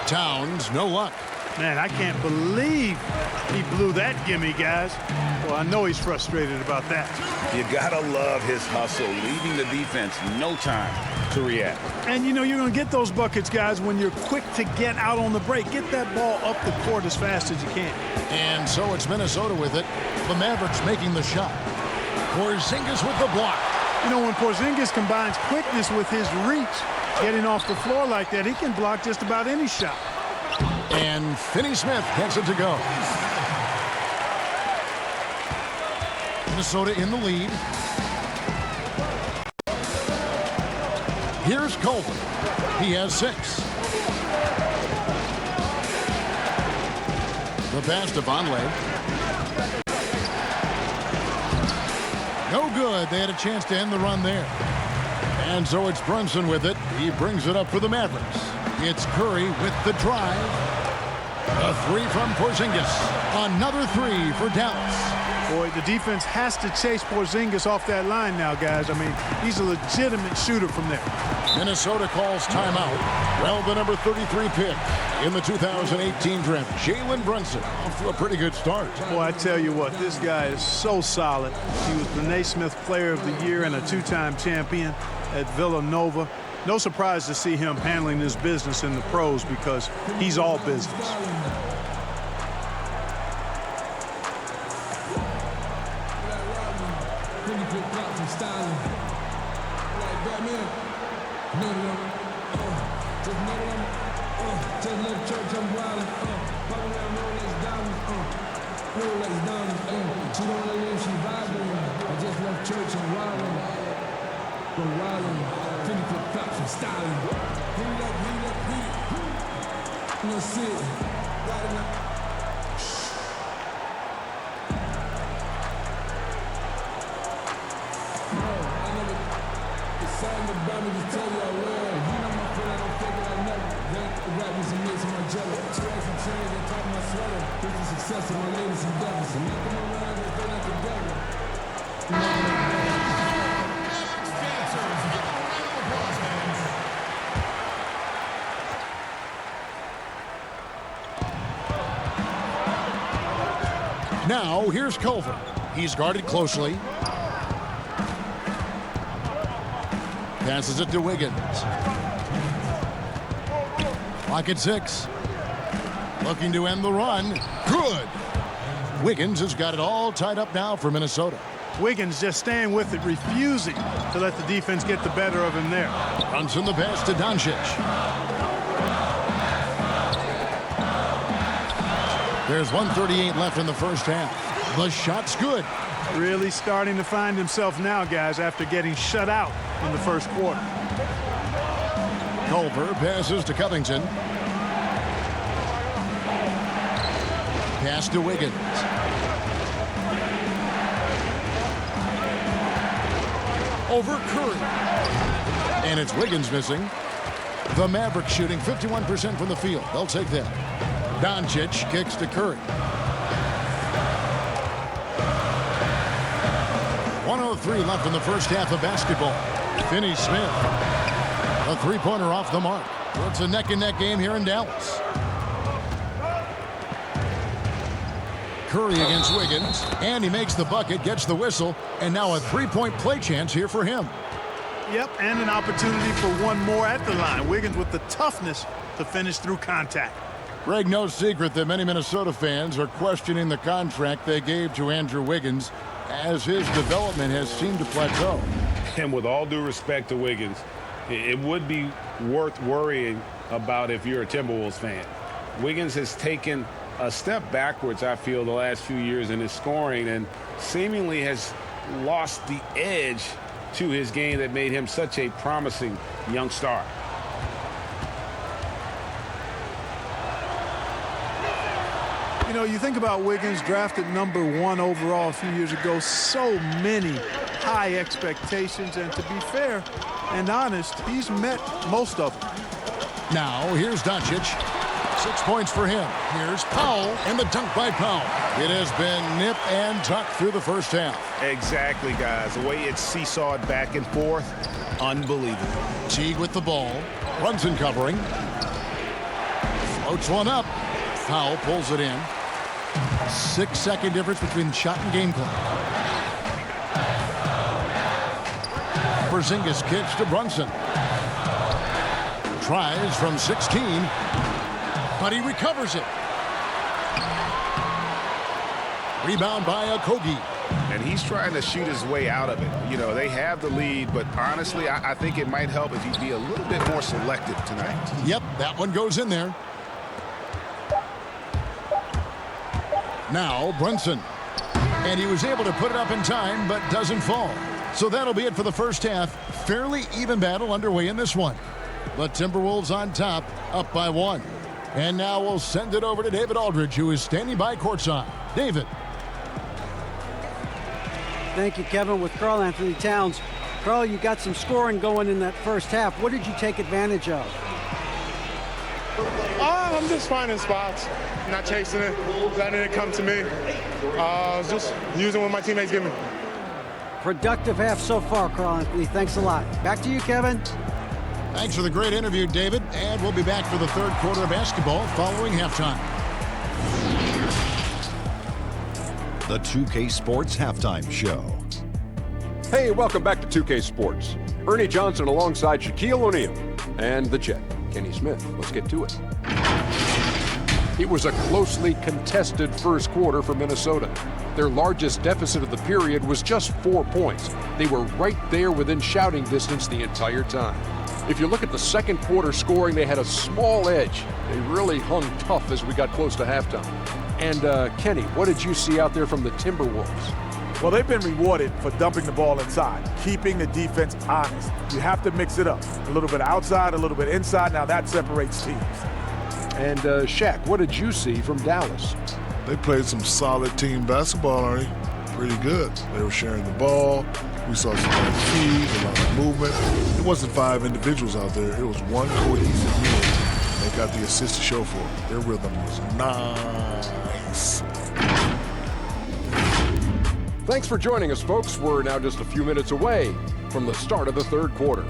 Towns, no luck. Man, I can't believe he blew that gimme, guys. Well, I know he's frustrated about that. You gotta love his hustle, leaving the defense no time to react. And, you know, you're going to get those buckets, guys, when you're quick to get out on the break. Get that ball up the court as fast as you can. And so it's Minnesota with it. The Mavericks making the shot. Porzingis with the block. You know, when Porzingis combines quickness with his reach, getting off the floor like that, he can block just about any shot. And Finney-Smith gets it to go. Minnesota in the lead. Here's Colvin. He has 6. The pass to Vonleh. No good. They had a chance to end the run there. And so it's Brunson with it. He brings it up for the Mavericks. It's Curry with the drive. A 3 from Porzingis. Another 3 for Dallas. Boy, the defense has to chase Porzingis off that line now, guys. I mean, he's a legitimate shooter from there. Minnesota calls timeout. Well, the number 33 pick in the 2018 draft, Jalen Brunson, off to a pretty good start. Boy, I tell you what, this guy is so solid. He was the Naismith Player of the Year and a two-time champion at Villanova. No surprise to see him handling this business in the pros because he's all business. Now, here's Culver. He's guarded closely. Passes it to Wiggins. Clock at 6. Looking to end the run. Good. Wiggins has got it all tied up now for Minnesota. Wiggins just staying with it, refusing to let the defense get the better of him there. Brunson the pass to Doncic. There's 1:38 left in the first half. The shot's good. Really starting to find himself now, guys, after getting shut out in the first quarter. Culver passes to Covington. Pass to Wiggins. Over Curry. And it's Wiggins missing. The Mavericks shooting 51% from the field. They'll take that. Doncic kicks to Curry. 1:03 left in the first half of basketball. Finney-Smith. A three-pointer off the mark. It's a neck-and-neck game here in Dallas. Curry against Wiggins. And he makes the bucket, gets the whistle, and now a three-point play chance here for him. Yep, and an opportunity for one more at the line. Wiggins with the toughness to finish through contact. Greg, no secret that many Minnesota fans are questioning the contract they gave to Andrew Wiggins as his development has seemed to plateau. And with all due respect to Wiggins, it would be worth worrying about if you're a Timberwolves fan. Wiggins has taken a step backwards, I feel, the last few years in his scoring and seemingly has lost the edge to his game that made him such a promising young star. You know, you think about Wiggins, drafted #1 overall a few years ago. So many high expectations, and to be fair and honest, he's met most of them. Now, here's Doncic. 6 points for him. Here's Powell, and the dunk by Powell. It has been nip and tuck through the first half. Exactly, guys. The way it's seesawed back and forth, unbelievable. Teague with the ball. Brunson covering. Floats one up. Powell pulls it in. 6-second difference between shot and game clock. Porzingis kicks to Brunson. Tries from 16, but he recovers it. Rebound by Okogie. And he's trying to shoot his way out of it. You know, they have the lead, but honestly, I think it might help if he'd be a little bit more selective tonight. Yep, that one goes in there. Now Brunson. And he was able to put it up in time, but doesn't fall. So that'll be it for the first half. Fairly even battle underway in this one. The Timberwolves on top, up by 1. And now we'll send it over to David Aldridge, who is standing by courtside. David. Thank you, Kevin. With Karl Anthony Towns. Karl, you got some scoring going in that first half. What did you take advantage of? I'm just finding spots, not chasing it, letting it come to me. Just using what my teammates give me. Productive half so far, Carl Anthony. Thanks a lot. Back to you, Kevin. Thanks for the great interview, David. And we'll be back for the third quarter of basketball following halftime. The 2K Sports Halftime Show. Hey, welcome back to 2K Sports. Ernie Johnson alongside Shaquille O'Neal and the Jet, Kenny Smith. Let's get to it. It was a closely contested first quarter for Minnesota. Their largest deficit of the period was just 4 points. They were right there within shouting distance the entire time. If you look at the second quarter scoring, they had a small edge. They really hung tough as we got close to halftime. And Kenny, what did you see out there from the Timberwolves? Well, they've been rewarded for dumping the ball inside, keeping the defense honest. You have to mix it up. A little bit outside, a little bit inside. Now that separates teams. And Shaq, what did you see from Dallas? They played some solid team basketball, Arnie. Pretty good. They were sharing the ball. We saw some nice speed, a lot of movement. It wasn't 5 individuals out there. It was one cohesive unit. They got the assist to show for it. Their rhythm was nice. Thanks for joining us, folks. We're now just a few minutes away from the start of the third quarter.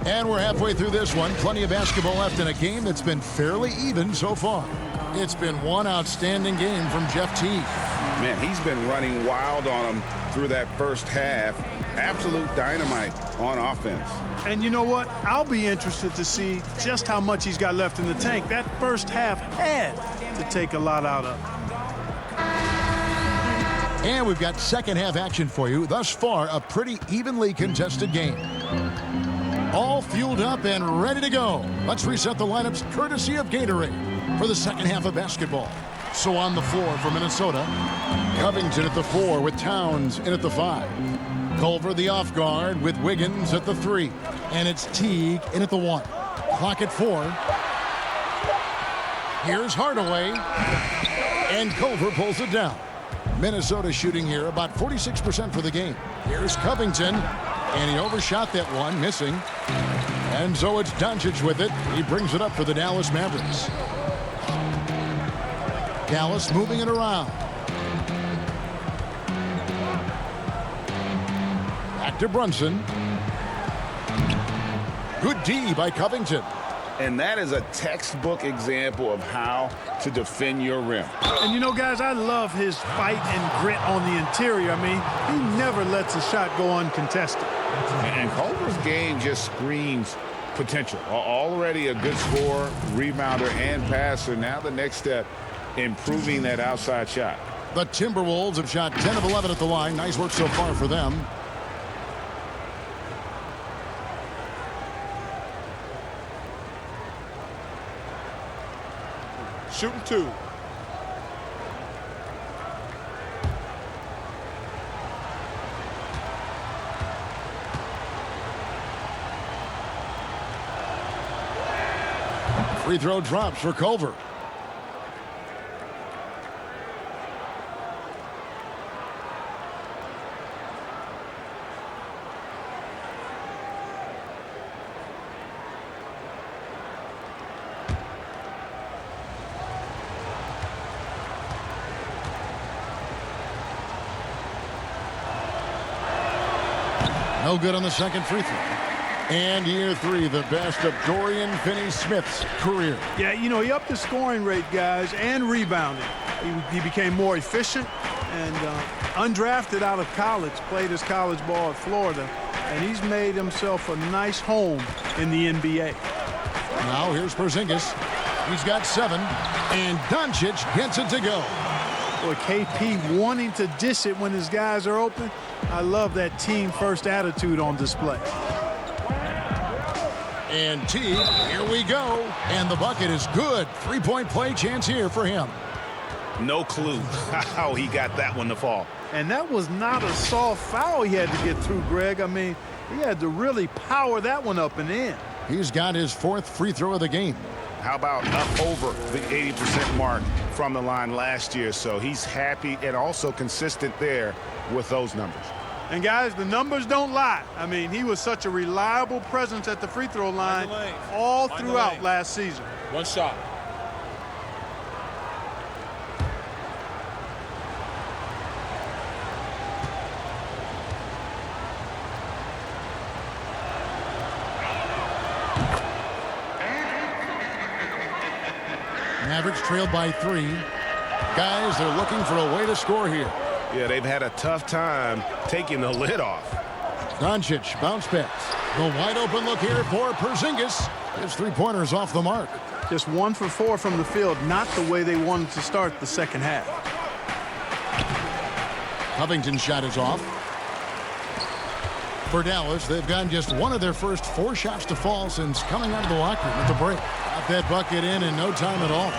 And we're halfway through this one. Plenty of basketball left in a game that's been fairly even so far. It's been one outstanding game from Jeff Teague. Man, he's been running wild on him through that first half. Absolute dynamite on offense. And you know what? I'll be interested to see just how much he's got left in the tank. That first half had to take a lot out of him. And we've got second half action for you. Thus far, a pretty evenly contested game. All fueled up and ready to go. Let's reset the lineups courtesy of Gatorade for the second half of basketball. So on the floor for Minnesota, Covington at the 4 with Towns in at the 5. Culver the off guard with Wiggins at the 3. And it's Teague in at the 1. Clock at 4. Here's Hardaway. And Culver pulls it down. Minnesota shooting here about 46% for the game. Here's Covington. And he overshot that one, missing. And so it's Doncic with it. He brings it up for the Dallas Mavericks. Dallas moving it around. Back to Brunson. Good D by Covington. And that is a textbook example of how to defend your rim. And you know, guys, I love his fight and grit on the interior. I mean, he never lets a shot go uncontested. And Culver's game just screams potential. Already a good scorer, rebounder, and passer. Now the next step, improving that outside shot. The Timberwolves have shot 10 of 11 at the line. Nice work so far for them. Shooting 2. Free throw drops for Culver. No good on the second free throw. And year 3, the best of Dorian Finney-Smith's career. Yeah, you know, he upped his scoring rate, guys, and rebounding. He became more efficient and undrafted out of college, played his college ball at Florida, and he's made himself a nice home in the NBA. Now here's Porzingis. He's got 7, and Doncic gets it to go. Boy, KP wanting to dish it when his guys are open. I love that team-first attitude on display. And T, here we go. And the bucket is good. Three-point play chance here for him. No clue how he got that one to fall. And that was not a soft foul he had to get through, Greg. I mean, he had to really power that one up and in. He's got his 4th free throw of the game. How about up over the 80% mark from the line last year, so he's happy and also consistent there with those numbers. And guys, the numbers don't lie. I mean, he was such a reliable presence at the free throw line all throughout last season. One shot. Mavericks trailed by 3. Guys, they're looking for a way to score here. Yeah, they've had a tough time taking the lid off. Doncic bounce pass. The wide open look here for Porzingis. His three-pointers off the mark. Just 1 for 4 from the field, not the way they wanted to start the second half. Covington's shot is off. For Dallas, they've gotten just one of their first 4 shots to fall since coming out of the locker room at the break. Got that bucket in no time at all.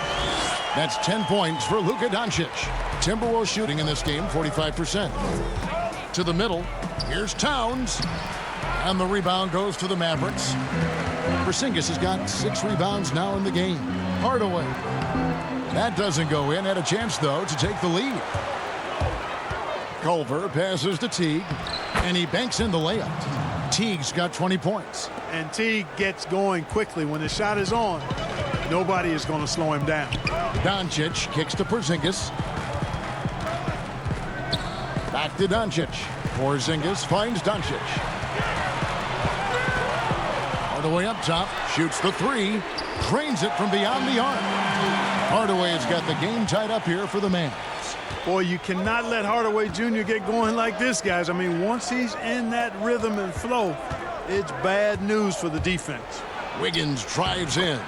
That's 10 points for Luka Doncic. Timberwolves shooting in this game 45%. To the middle. Here's Towns. And the rebound goes to the Mavericks. Porzingis has got 6 rebounds now in the game. Hardaway. That doesn't go in. Had a chance, though, to take the lead. Culver passes to Teague. And he banks in the layup. Teague's got 20 points. And Teague gets going quickly. When the shot is on, nobody is going to slow him down. Doncic kicks to Porzingis. Back to Doncic. Porzingis finds Doncic. Hardaway up top. Shoots the 3. Drains it from beyond the arc. Hardaway has got the game tied up here for the Mavs. Boy, you cannot let Hardaway Jr. get going like this, guys. I mean, once he's in that rhythm and flow, it's bad news for the defense. Wiggins drives in.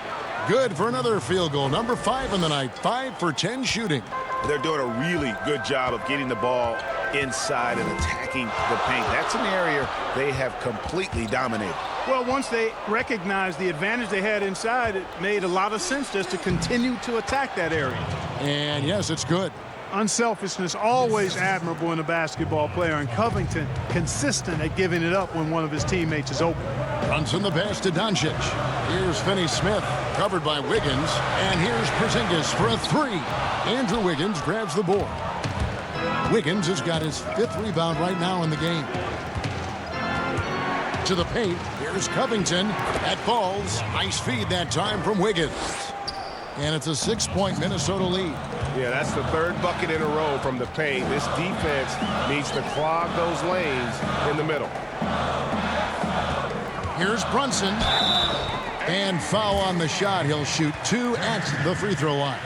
Good for another field goal. Number 5 in the night. 5 for 10 shooting. They're doing a really good job of getting the ball inside and attacking the paint. That's an area they have completely dominated. Well, once they recognized the advantage they had inside, it made a lot of sense just to continue to attack that area. And yes, it's good. Unselfishness always admirable in a basketball player, and Covington consistent at giving it up when one of his teammates is open. Brunson the pass to Doncic. Here's Finney-Smith, covered by Wiggins, and here's Porzingis for a 3. Andrew Wiggins grabs the board. Wiggins has got his 5th rebound right now in the game. To the paint, here's Covington. That falls. Nice feed that time from Wiggins. And it's a 6-point Minnesota lead. Yeah, that's the 3rd bucket in a row from the paint. This defense needs to clog those lanes in the middle. Here's Brunson. And foul on the shot. He'll shoot 2 at the free throw line.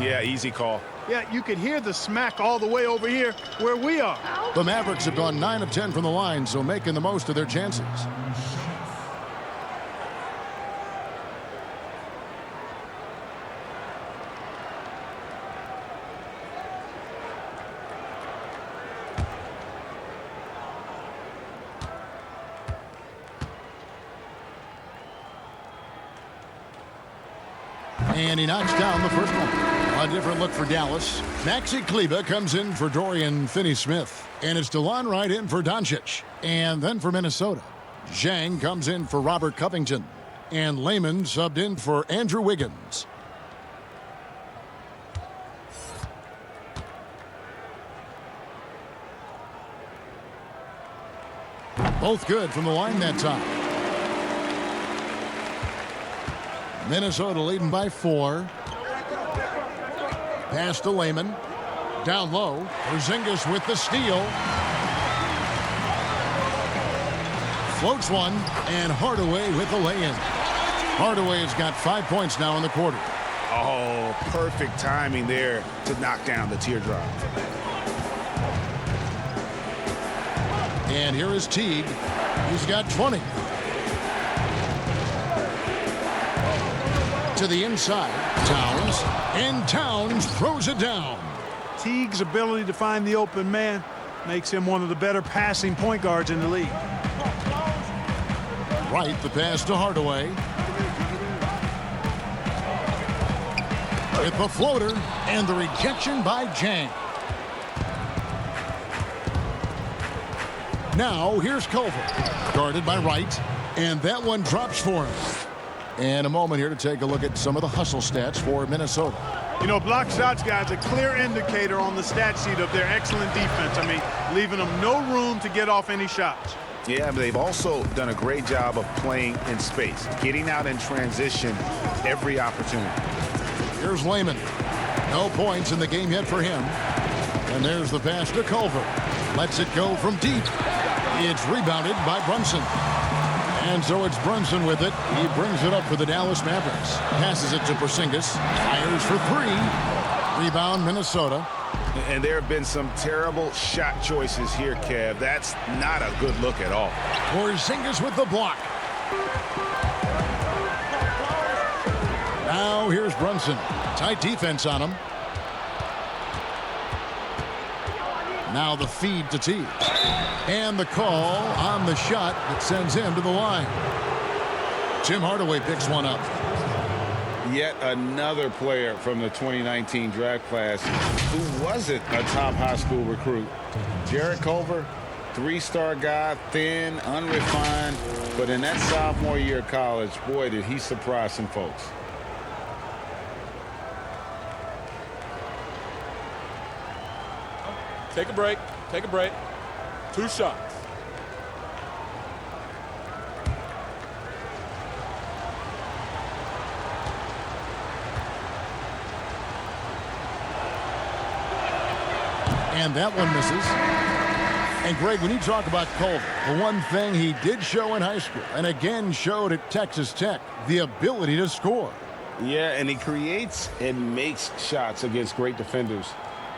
Yeah, easy call. Yeah, you could hear the smack all the way over here where we are. The Mavericks have gone 9 of 10 from the line, so making the most of their chances. And he knocks down the first one. A different look for Dallas. Maxi Kleber comes in for Dorian Finney-Smith. And it's DeLon Wright in for Doncic. And then for Minnesota, Zhang comes in for Robert Covington. And Lehman subbed in for Andrew Wiggins. Both good from the line that time. Minnesota leading by 4. Pass to Lehman. Down low. Porzingis with the steal. Floats one. And Hardaway with the lay-in. Hardaway has got 5 points now in the quarter. Oh, perfect timing there to knock down the teardrop. And here is Teague. He's got 20. To the inside. Towns. And Towns throws it down. Teague's ability to find the open man makes him one of the better passing point guards in the league. Right, the pass to Hardaway. With the floater and the rejection by Zhang. Now here's Culver. Guarded by Wright. And that one drops for him. And a moment here to take a look at some of the hustle stats for Minnesota. You know, block shots, guys, a clear indicator on the stat sheet of their excellent defense. I mean, leaving them no room to get off any shots. Yeah, but they've also done a great job of playing in space, getting out in transition every opportunity. Here's Lehman. No points in the game yet for him. And there's the pass to Culver. Lets it go from deep. It's rebounded by Brunson. And so it's Brunson with it. He brings it up for the Dallas Mavericks. Passes it to Porzingis. Fires for three. Rebound, Minnesota. And there have been some terrible shot choices here, Kev. That's not a good look at all. Porzingis with the block. Now here's Brunson. Tight defense on him. Now the feed to Teague. And the call on the shot that sends him to the line. Tim Hardaway picks one up. Yet another player from the 2019 draft class who wasn't a top high school recruit. Jarrett Culver, three-star guy, thin, unrefined, but in that sophomore year of college, boy, did he surprise some folks. Take a break. Take a break. 2 shots. And that one misses. And Greg, when you talk about Culver, the one thing he did show in high school and again showed at Texas Tech, the ability to score. Yeah, and he creates and makes shots against great defenders.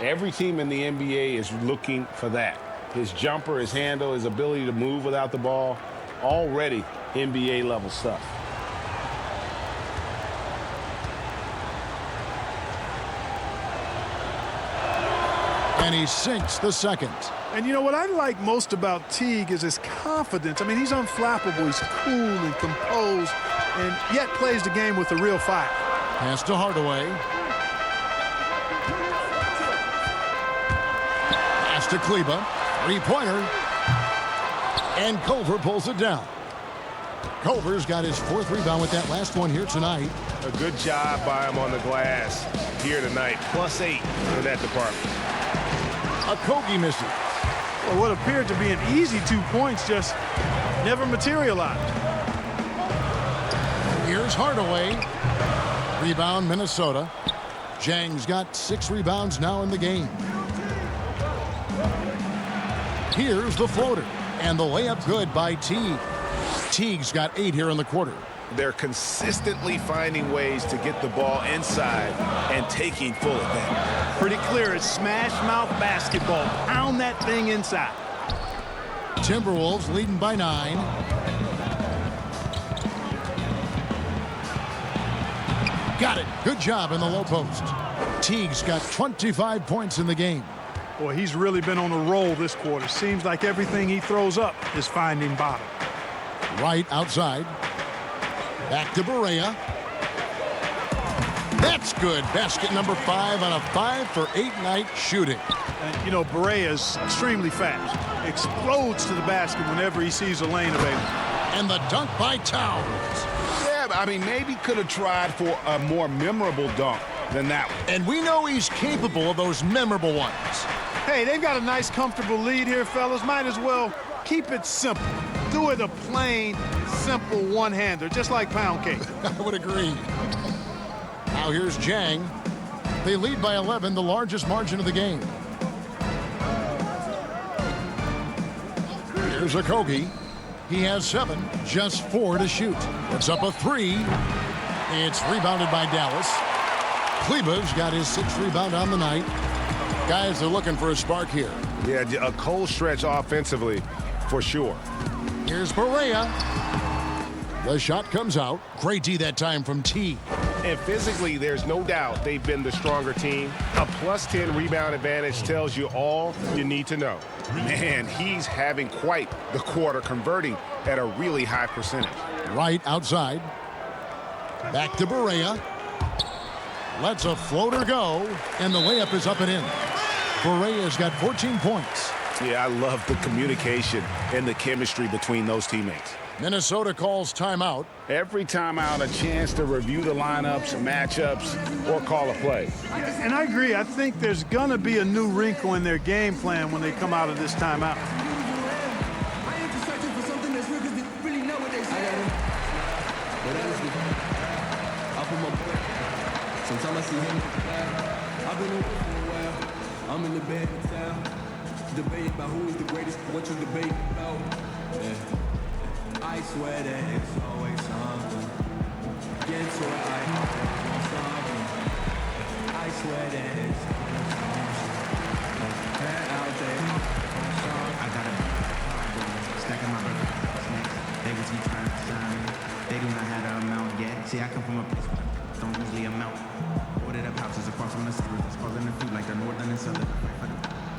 Every team in the NBA is looking for that. His jumper, his handle, his ability to move without the ball, already NBA level stuff. And he sinks the second. And you know what I like most about Teague is his confidence. I mean, he's unflappable. He's cool and composed, and yet plays the game with a real fire. Pass to Hardaway. Pass to Kleba. Three-pointer. And Culver pulls it down. Culver's got his 4th rebound with that last one here tonight. A good job by him on the glass here tonight. +8 in that department. Okogie misses. Well, what appeared to be an easy 2 points just never materialized. Here's Hardaway. Rebound, Minnesota. Jang's got 6 rebounds now in the game. Here's the floater. And the layup good by Teague. Teague's got 8 here in the quarter. They're consistently finding ways to get the ball inside and taking full advantage. Pretty clear. It's smash mouth basketball. Pound that thing inside. Timberwolves leading by 9. Got it. Good job in the low post. Teague's got 25 points in the game. Boy, he's really been on a roll this quarter. Seems like everything he throws up is finding bottom. Right outside. Back to Barea. That's good. Basket number 5 on a 5-for-8 night shooting. And, you know, Barea is extremely fast. Explodes to the basket whenever he sees a lane available. And the dunk by Towns. Yeah, I mean, maybe could have tried for a more memorable dunk than that one. And we know he's capable of those memorable ones. Hey, they've got a nice, comfortable lead here, fellas. Might as well keep it simple. Do it a plain, simple one-hander, just like pound cake. I would agree. Now here's Jang. They lead by 11, the largest margin of the game. Here's Okogie. He has 7, just 4 to shoot. Puts up a 3. It's rebounded by Dallas. Kleba's got his 6th rebound on the night. Guys are looking for a spark here. Yeah, a cold stretch offensively for sure. Here's Barea. The shot comes out. Great D that time from T. And physically, there's no doubt they've been the stronger team. A +10 rebound advantage tells you all you need to know. Man, he's having quite the quarter, converting at a really high percentage. Right outside. Back to Barea. Lets a floater go, and the layup is up and in. Barea's got 14 points. Yeah, I love the communication and the chemistry between those teammates. Minnesota calls timeout. Every timeout, a chance to review the lineups, matchups, or call a play. And I agree. I think there's going to be a new wrinkle in their game plan when they come out of this timeout. Sometimes I see him. I've been over for a while. I'm in the bed in town. Debate about who is the greatest. What you debate about? Yeah. I swear that it's always something. Get to it, I always want something. I swear that it's always something. Out there. I got a stacking my brother snakes. They was he trying to shine. They do not have the amount yet. See, I come from a place where don't usually amount. Ordered up houses across from the suburbs. It's causing the food like the northern and southern.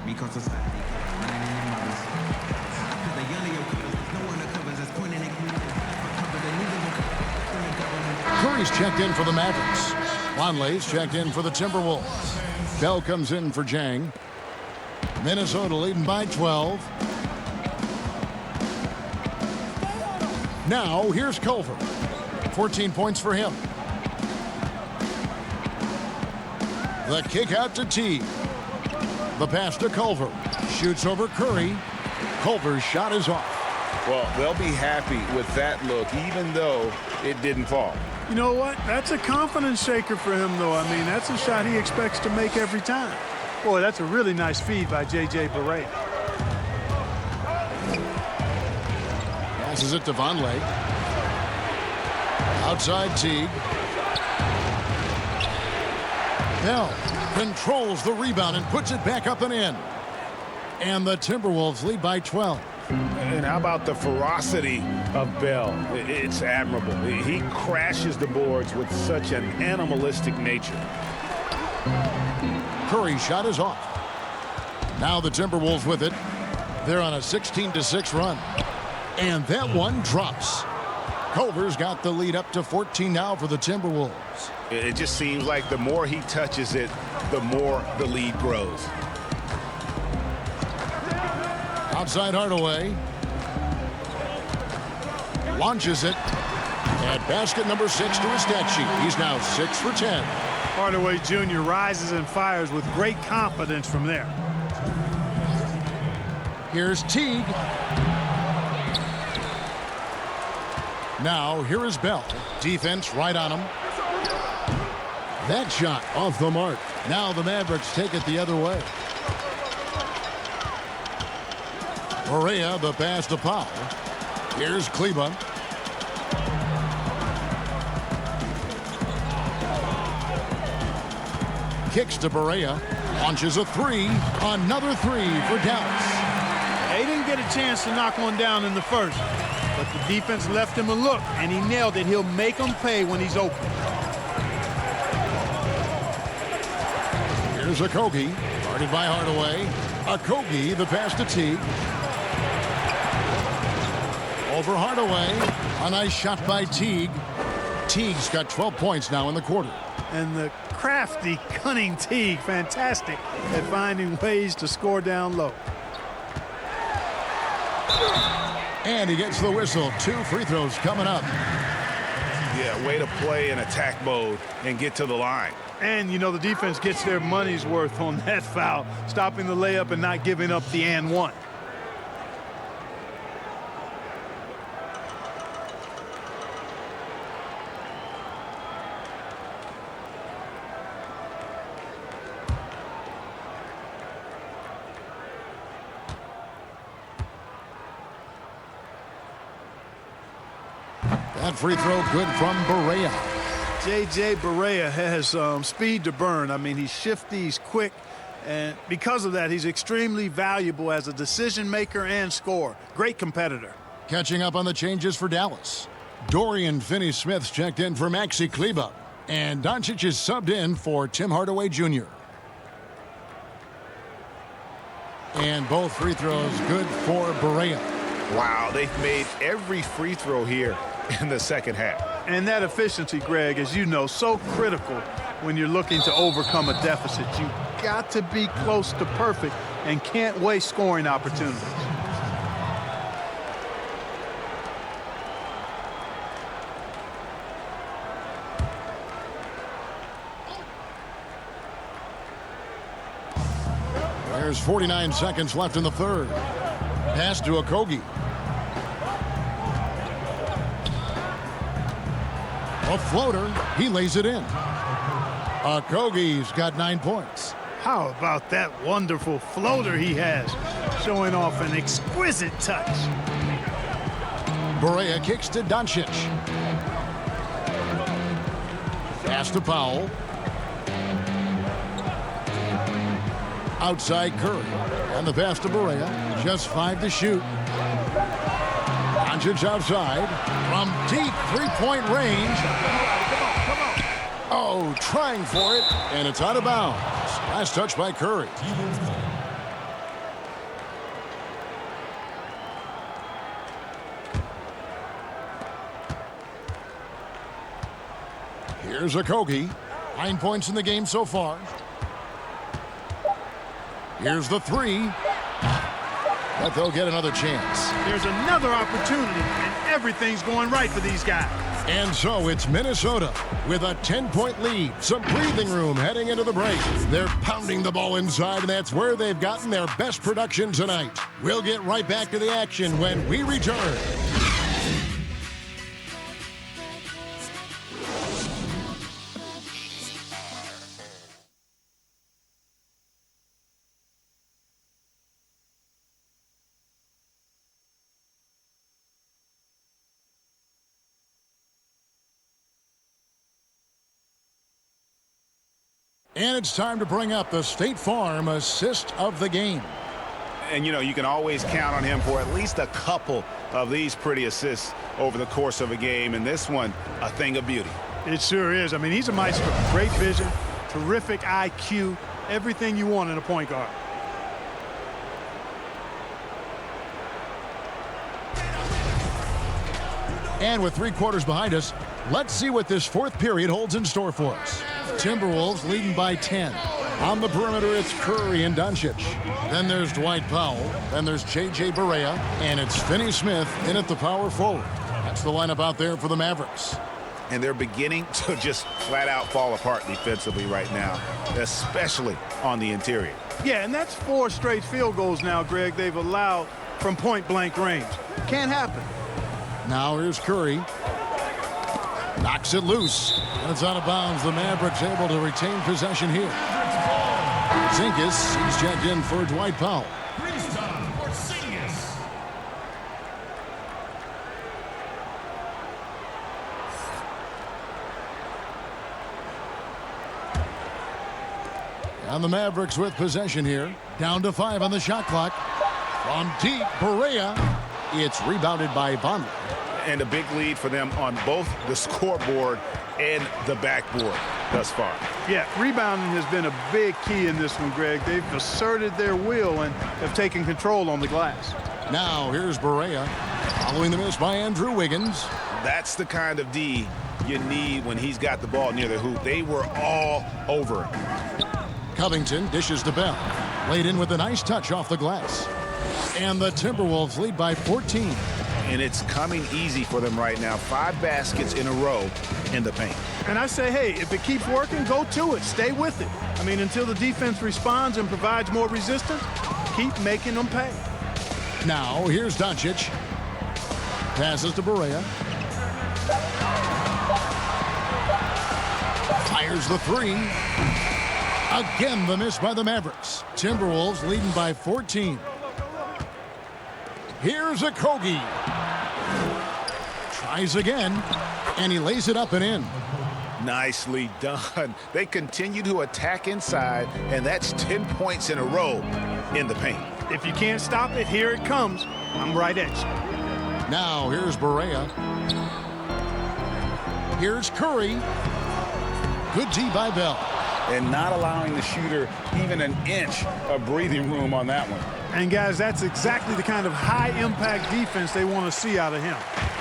Because society running in your mothers. Cause the younger your colors, no one covers us pointing at communities. Curry's checked in for the Mavericks. Vonleh's checked in for the Timberwolves. Bell comes in for Jang. Minnesota leading by 12. Now here's Culver. 14 points for him. The kick out to T. The pass to Culver. Shoots over Curry. Culver's shot is off. Well, they'll be happy with that look, even though it didn't fall. You know what? That's a confidence shaker for him, though. I mean, that's a shot he expects to make every time. Boy, that's a really nice feed by J.J. Barea. Passes it to Vonleh. Outside Teague. Bell controls the rebound and puts it back up and in. And the Timberwolves lead by 12. And how about the ferocity of Bell? It's admirable. He crashes the boards with such an animalistic nature. Curry's shot is off. Now the Timberwolves with it. They're on a 16-6 run. And that one drops. Culver's got the lead up to 14 now for the Timberwolves. It just seems like the more he touches it, the more the lead grows. Outside Hardaway. Launches it. At basket number 6 to his stat sheet. He's now 6 for 10. Hardaway Jr. rises and fires with great confidence from there. Here's Teague. Now, here is Bell. Defense right on him. That shot off the mark. Now the Mavericks take it the other way. Barea, the pass to Powell. Here's Kleba. Kicks to Barea. Launches a three. Another three for Dallas. They didn't get a chance to knock one down in the first. But the defense left him a look, and he nailed it. He'll make them pay when he's open. Here's Okogie, guarded by Hardaway. Okogie, the pass to Teague. Over Hardaway. A nice shot by Teague. Teague's got 12 points now in the quarter. And the crafty, cunning Teague, fantastic at finding ways to score down low. And he gets the whistle. 2 free throws coming up. Yeah, way to play in attack mode and get to the line. And, you know, the defense gets their money's worth on that foul, stopping the layup and not giving up the and one. That free throw good from Barea. J.J. Barea has speed to burn. I mean, he's shifty, he's quick, and because of that, he's extremely valuable as a decision maker and scorer. Great competitor. Catching up on the changes for Dallas. Dorian Finney-Smith's checked in for Maxi Kleba. And Doncic is subbed in for Tim Hardaway Jr. And both free throws good for Barea. Wow, they've made every free throw here in the second half. And that efficiency, Greg, as you know, so critical when you're looking to overcome a deficit. You've got to be close to perfect and can't waste scoring opportunities. There's 49 seconds left in the third. Pass to Okogie. A floater. He lays it in. Okogie's got 9 points. How about that wonderful floater he has, showing off an exquisite touch. Barea kicks to Doncic. Pass to Powell. Outside Curry. And the pass to Barea. Just 5 to shoot. Doncic outside. From deep three-point range. Come on. Oh, trying for it. And it's out of bounds. Last touch by Curry. Here's Okogie. 9 points in the game so far. Here's the three. But they'll get another chance. There's another opportunity, and everything's going right for these guys. And so it's Minnesota with a 10-point lead. Some breathing room heading into the break. They're pounding the ball inside, and that's where they've gotten their best production tonight. We'll get right back to the action when we return. And it's time to bring up the State Farm assist of the game. And, you know, you can always count on him for at least a couple of these pretty assists over the course of a game. And this one, a thing of beauty. It sure is. I mean, he's a maestro. Great vision, terrific IQ, everything you want in a point guard. And with 3 quarters behind us, let's see what this fourth period holds in store for us. Timberwolves leading by 10. On the perimeter, it's Curry and Doncic. Then there's Dwight Powell. Then there's J.J. Barea. And it's Finney Smith in at the power forward. That's the lineup out there for the Mavericks. And they're beginning to just flat out fall apart defensively right now, especially on the interior. Yeah, and that's 4 straight field goals now, Greg, they've allowed from point-blank range. Can't happen. Now here's Curry. Knocks it loose. And it's out of bounds. The Mavericks able to retain possession here. Zinkas, he's checked in for Dwight Powell. And the Mavericks with possession here. Down to 5 on the shot clock. From deep, Barea. It's rebounded by Vonleh. And a big lead for them on both the scoreboard and the backboard thus far. Yeah, rebounding has been a big key in this one, Greg. They've asserted their will and have taken control on the glass. Now here's Barea following the miss by Andrew Wiggins. That's the kind of D you need when he's got the ball near the hoop. They were all over him. Covington dishes to Bell. Laid in with a nice touch off the glass. And the Timberwolves lead by 14. And it's coming easy for them right now. 5 baskets in a row in the paint. And I say, hey, if it keeps working, go to it. Stay with it. I mean, until the defense responds and provides more resistance, keep making them pay. Now, here's Doncic. Passes to Barea. Fires the 3. Again, the miss by the Mavericks. Timberwolves leading by 14. Here's Okogie. Tries again, and he lays it up and in. Nicely done. They continue to attack inside, and that's 10 points in a row in the paint. If you can't stop it, here it comes. I'm right at you. Now, here's Barea. Here's Curry. Good D by Bell. And not allowing the shooter even an inch of breathing room on that one. And, guys, that's exactly the kind of high-impact defense they want to see out of him.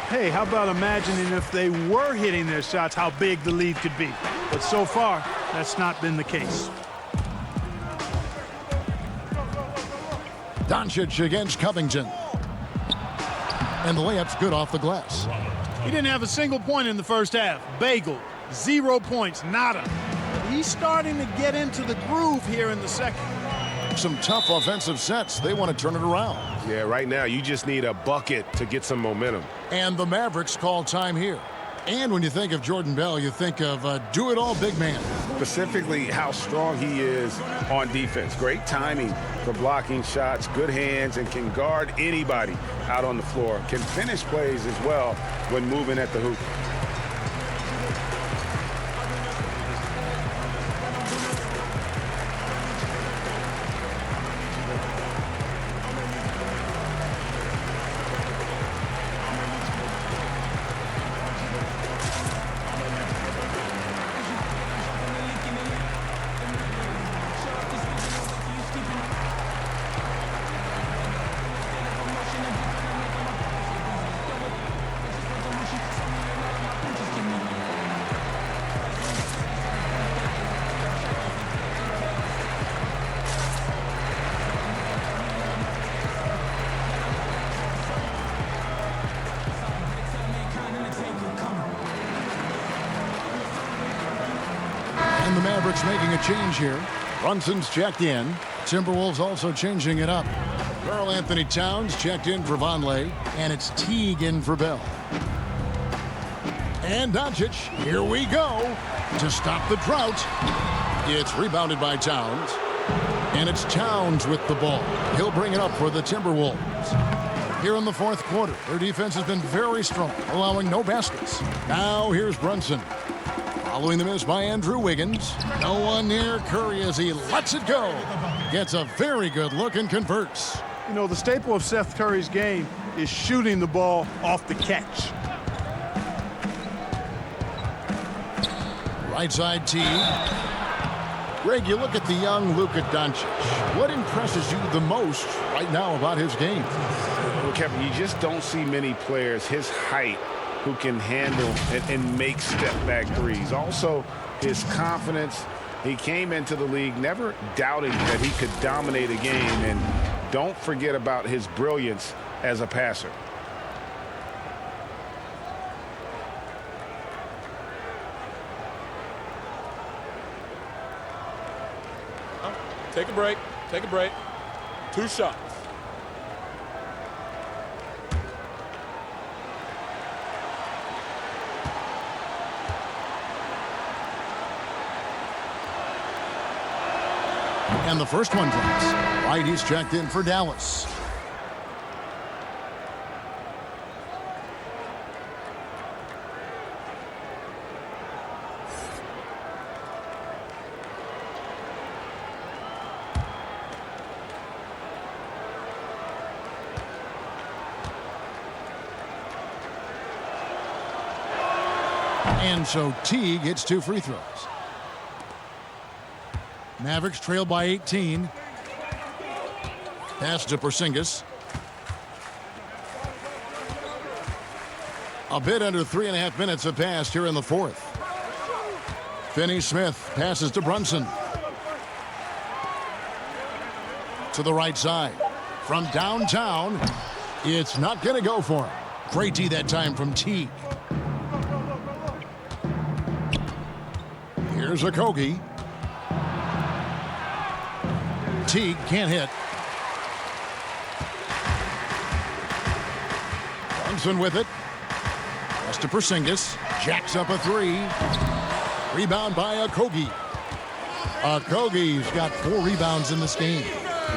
Hey, how about imagining if they were hitting their shots, how big the lead could be? But so far, that's not been the case. Doncic against Covington. And the layup's good off the glass. He didn't have a single point in the first half. Bagel, 0 points, nada. But he's starting to get into the groove here in the second. some tough offensive sets. They want to turn it around. Yeah, right now you just need a bucket to get some momentum. And the Mavericks call time here. And when you think of Jordan Bell, you think of do-it-all big man. Specifically how strong he is on defense. Great timing for blocking shots, good hands, and can guard anybody out on the floor. Can finish plays as well when moving at the hoop. And the Mavericks making a change here. Brunson's checked in. Timberwolves also changing it up. Karl Anthony Towns checked in for Vonleh, and it's Teague in for Bell. And Doncic, here we go, to stop the drought. It's rebounded by Towns, and it's Towns with the ball. He'll bring it up for the Timberwolves. Here in the fourth quarter, their defense has been very strong, allowing no baskets. Now here's Brunson. Following the miss by Andrew Wiggins. No one near Curry as he lets it go. Gets a very good look and converts. You know, the staple of Seth Curry's game is shooting the ball off the catch. Right side T. Greg, you look at the young Luka Doncic. What impresses you the most right now about his game? Well, Kevin, you just don't see many players his height who can handle and make step-back threes. Also, his confidence. He came into the league never doubting that he could dominate a game. And don't forget about his brilliance as a passer. Take a break. Take a break. 2 shots. And the first one drops. Right, he's checked in for Dallas. And so Teague hits 2 free throws. Mavericks trail by 18. Pass to Porzingis. A bit under 3.5 minutes have passed here in the fourth. Finney-Smith passes to Brunson. To the right side. From downtown, it's not going to go for him. Great D that time from Teague. Here's Okogie. Teague can't hit. Brunson with it. Pass to Porzingis. Jacks up a 3. Rebound by Okogie. Okogie's got 4 rebounds in this game.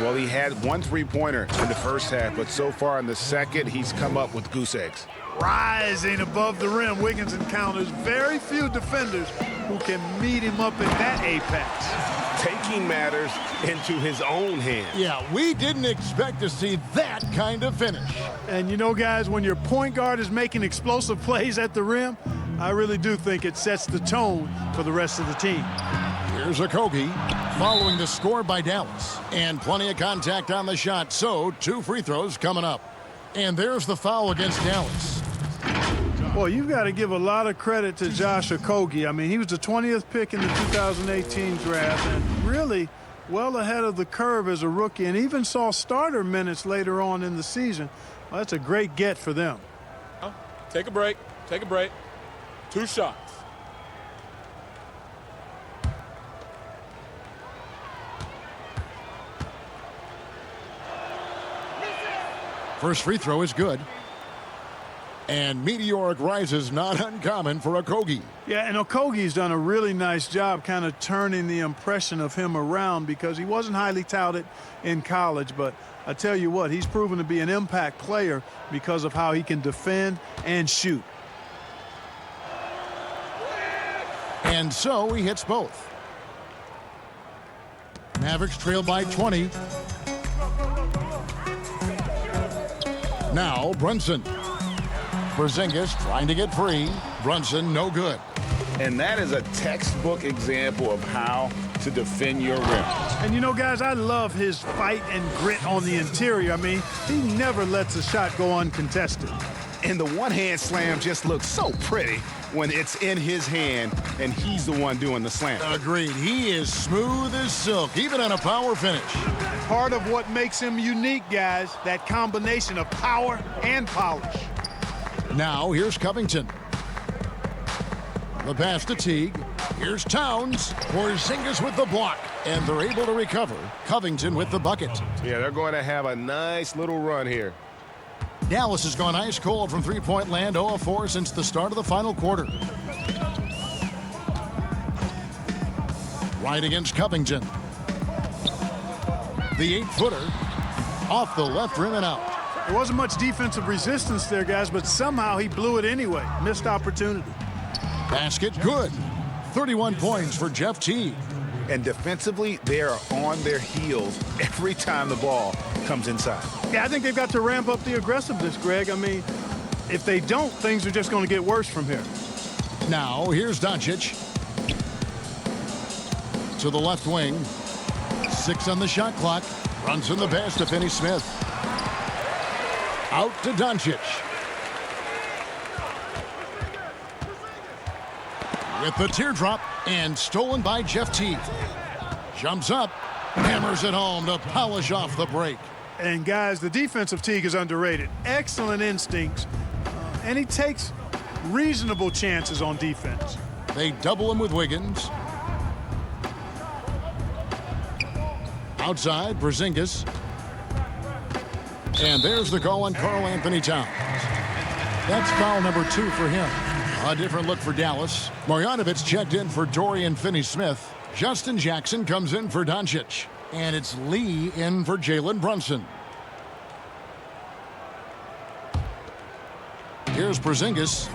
Well, he had 1 3-pointer in the first half, but so far in the second, he's come up with goose eggs. Rising above the rim, Wiggins encounters very few defenders who can meet him up at that apex. Taking matters into his own hands. Yeah, we didn't expect to see that kind of finish. And you know, guys, when your point guard is making explosive plays at the rim, I really do think it sets the tone for the rest of the team. Here's Okogie following the score by Dallas. And plenty of contact on the shot, so 2 free throws coming up. And there's the foul against Dallas. Boy, you've got to give a lot of credit to Josh Okogie. I mean, he was the 20th pick in the 2018 draft and really well ahead of the curve as a rookie and even saw starter minutes later on in the season. Well, that's a great get for them. Take a break. Take a break. 2 shots. First free throw is good. And meteoric rises not uncommon for Okogie. Yeah, and Okogie's done a really nice job kind of turning the impression of him around because he wasn't highly touted in college. But I tell you what, he's proven to be an impact player because of how he can defend and shoot. And so he hits both. Mavericks trail by 20. Now Brunson. Porzingis trying to get free. Brunson no good. And that is a textbook example of how to defend your rim. And you know, guys, I love his fight and grit on the interior. I mean, he never lets a shot go uncontested. And the one-hand slam just looks so pretty when it's in his hand and he's the one doing the slam. Agreed. He is smooth as silk, even on a power finish. Part of what makes him unique, guys, that combination of power and polish. Now here's Covington. The pass to Teague. Here's Towns. Porzingis with the block. And they're able to recover. Covington with the bucket. Yeah, they're going to have a nice little run here. Dallas has gone ice cold from three-point land, 0 of 4 since the start of the final quarter. Right against Covington. The 8-footer off the left rim and out. There wasn't much defensive resistance there, guys, but somehow he blew it anyway. Missed opportunity. Basket good. 31 points for Jeff Teague. And defensively, they are on their heels every time the ball comes inside. Yeah, I think they've got to ramp up the aggressiveness, Greg. I mean, if they don't, things are just going to get worse from here. Now, here's Doncic. To the left wing. 6 on the shot clock. Runs in the pass to Finney-Smith. Out to Doncic. With the teardrop and stolen by Jeff Teague. Jumps up, hammers it home to polish off the break. And guys, the defensive Teague is underrated. Excellent instincts, and he takes reasonable chances on defense. They double him with Wiggins. Outside, Porzingis. And there's the call on Karl Anthony Towns. That's foul number 2 for him. A different look for Dallas. Marjanovic checked in for Dorian Finney-Smith. Justin Jackson comes in for Doncic. And it's Lee in for Jalen Brunson. Here's Porzingis.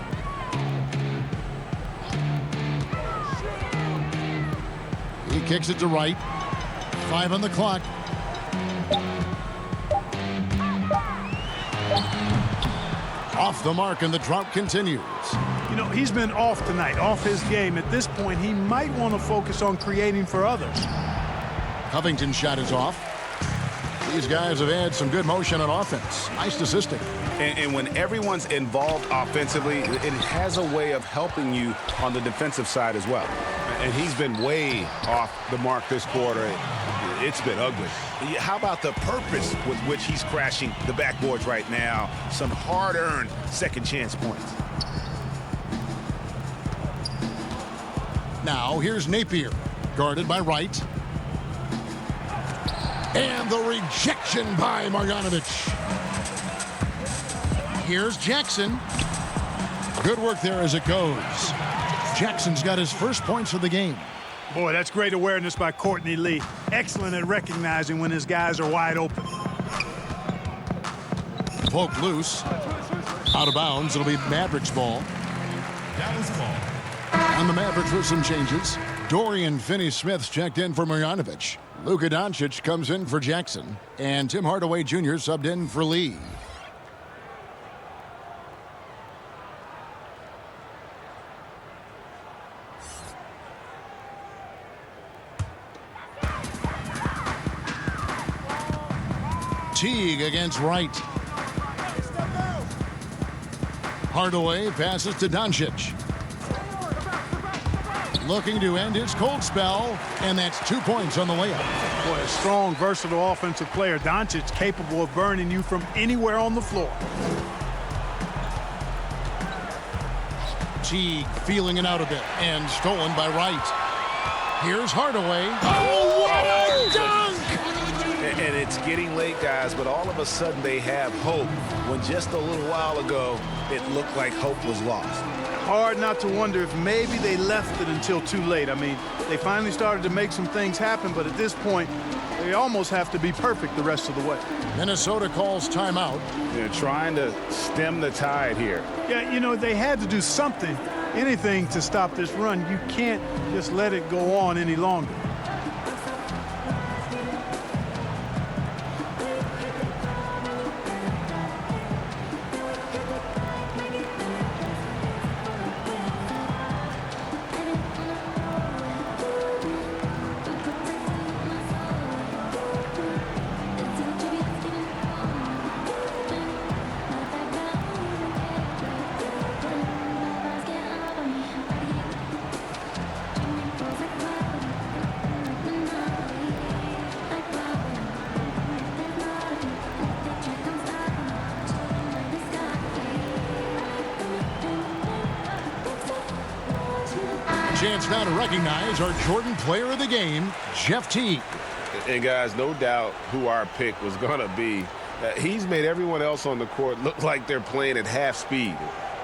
He kicks it to right. 5 on the clock. Off the mark, and the drought continues. You know, he's been off tonight, off his game. At this point, he might want to focus on creating for others. Covington's shot is off. These guys have had some good motion on offense. Nice assisting. And when everyone's involved offensively, it has a way of helping you on the defensive side as well. And he's been way off the mark this quarter. It's been ugly. How about the purpose with which he's crashing the backboards right now? Some hard-earned second chance points. Now here's Napier, guarded by Wright. And the rejection by Marjanovic. Here's Jackson. Good work there as it goes. Jackson's got his first points of the game. Boy, that's great awareness by Courtney Lee. Excellent at recognizing when his guys are wide open. Poke loose. Out of bounds. It'll be Mavericks ball. Dallas ball. On the Mavericks with some changes. Dorian Finney-Smith's checked in for Marjanovic. Luka Doncic comes in for Jackson. And Tim Hardaway Jr. subbed in for Lee. Teague against Wright. Hardaway passes to Doncic. Looking to end his cold spell, and that's 2 points on the layup. Boy, a strong, versatile offensive player. Doncic capable of burning you from anywhere on the floor. Teague feeling it out a bit, and stolen by Wright. Here's Hardaway. Oh, what a dunk! And it's getting late, guys, but all of a sudden they have hope when just a little while ago it looked like hope was lost. Hard not to wonder if maybe they left it until too late. I mean, they finally started to make some things happen, but at this point, they almost have to be perfect the rest of the way. Minnesota calls timeout. They're trying to stem the tide here. Yeah, you know, they had to do something, anything to stop this run. You can't just let it go on any longer. Chance now to recognize our Jordan player of the game, Jeff Teague. And guys, no doubt who our pick was going to be. He's made everyone else on the court look like they're playing at half speed.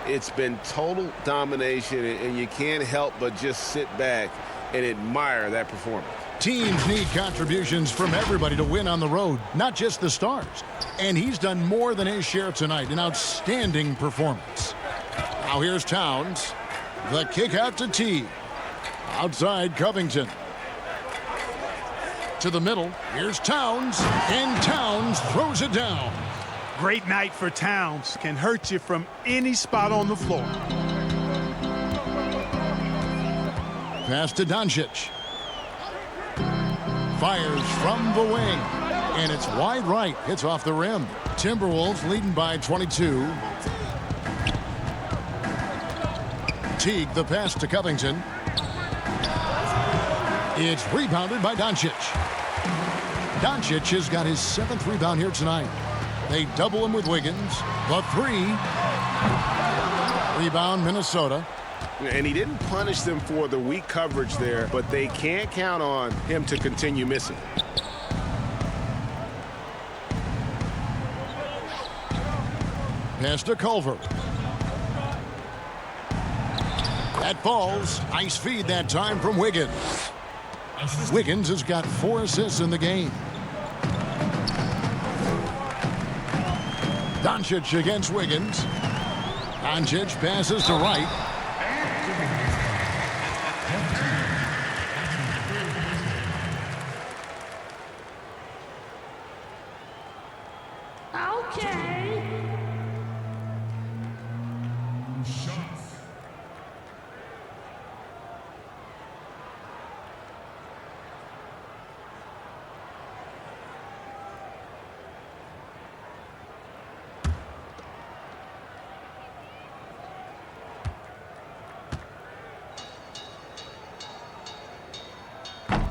It's been total domination, and you can't help but just sit back and admire that performance. Teams need contributions from everybody to win on the road, not just the stars. And he's done more than his share tonight, an outstanding performance. Now here's Towns. The kick out to Teague. Outside Covington. To the middle. Here's Towns. And Towns throws it down. Great night for Towns. Can hurt you from any spot on the floor. Pass to Doncic. Fires from the wing. And it's wide right. Hits off the rim. Timberwolves leading by 22. Teague, the pass to Covington. It's rebounded by Doncic. Doncic has got his 7th rebound here tonight. They double him with Wiggins. The 3. Rebound, Minnesota. And he didn't punish them for the weak coverage there, but they can't count on him to continue missing. Pass to Culver. That falls. Nice feed that time from Wiggins. Wiggins has got 4 assists in the game. Doncic against Wiggins. Doncic passes to right.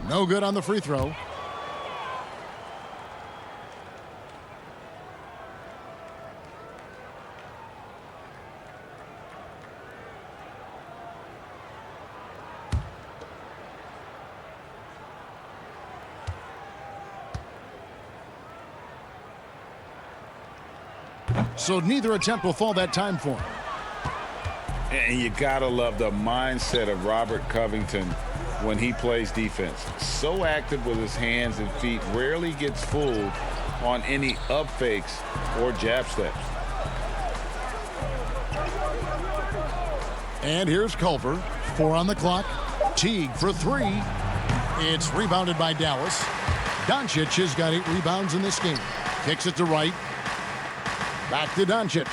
No good on the free throw. So neither attempt will fall that time for him. And you gotta love the mindset of Robert Covington when he plays defense. So active with his hands and feet, rarely gets fooled on any up fakes or jab steps. And here's Culver. 4 on the clock. Teague for 3. It's rebounded by Dallas. Doncic has got 8 rebounds in this game. Kicks it to right. Back to Doncic.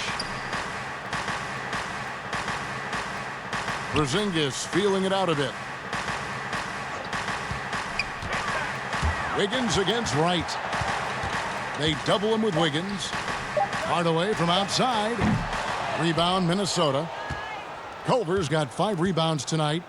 Porzingis feeling it out a bit. Wiggins against Wright. They double him with Wiggins. Hardaway from outside. Rebound, Minnesota. Culver's got 5 rebounds tonight.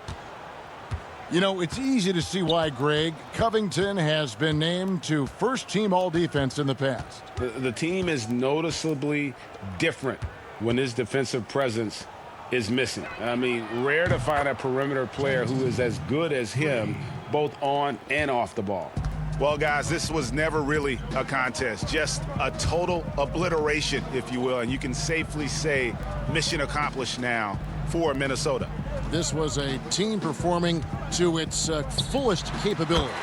You know, it's easy to see why, Greg, Covington has been named to first-team all-defense in the past. The team is noticeably different when his defensive presence is missing. I mean, rare to find a perimeter player who is as good as him, both on and off the ball. Well, guys, this was never really a contest, just a total obliteration, if you will. And you can safely say mission accomplished now for Minnesota. This was a team performing to its fullest capability.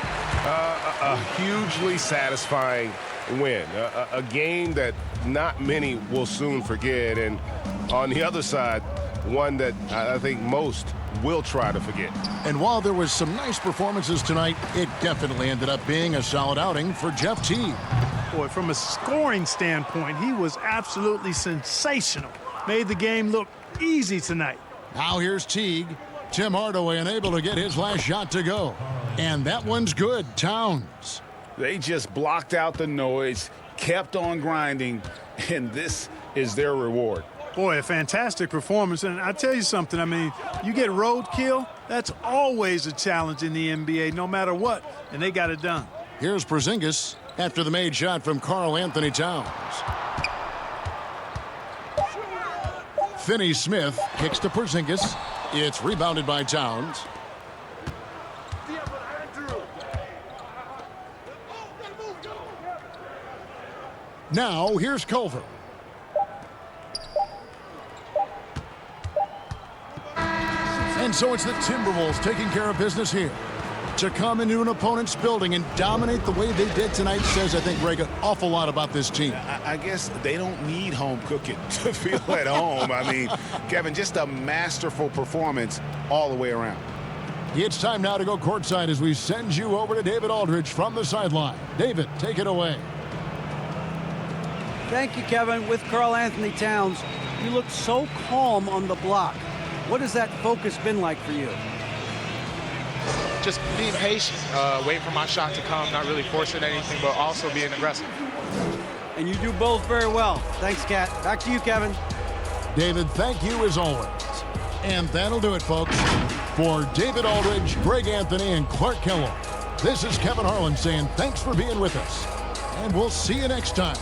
A hugely satisfying win, a game that not many will soon forget, and on the other side, one that I think most will try to forget. And while there was some nice performances tonight, it definitely ended up being a solid outing for Jeff Teague. Boy, from a scoring standpoint, he was absolutely sensational. Made the game look easy tonight. Now here's Teague. Tim Hardaway unable to get his last shot to go. And that one's good. Towns. They just blocked out the noise, kept on grinding, and this is their reward. Boy, a fantastic performance. And I tell you something, I mean, you get roadkill, that's always a challenge in the NBA, no matter what, and they got it done. Here's Porzingis after the made shot from Karl Anthony Towns. Finney-Smith kicks to Porzingis. It's rebounded by Towns. Now, here's Culver. And so it's the Timberwolves taking care of business here. To come into an opponent's building and dominate the way they did tonight says, I think, Greg, an awful lot about this team. I guess they don't need home cooking to feel at home. I mean, Kevin, just a masterful performance all the way around. It's time now to go courtside as we send you over to David Aldridge from the sideline. David, take it away. Thank you, Kevin. With Karl Anthony Towns, you look so calm on the block. What has that focus been like for you? Just being patient, waiting for my shot to come, not really forcing anything, but also being aggressive. And you do both very well. Thanks, Kat. Back to you, Kevin. David, thank you as always. And that'll do it, folks. For David Aldridge, Greg Anthony, and Clark Kellogg, this is Kevin Harlan saying thanks for being with us. And we'll see you next time.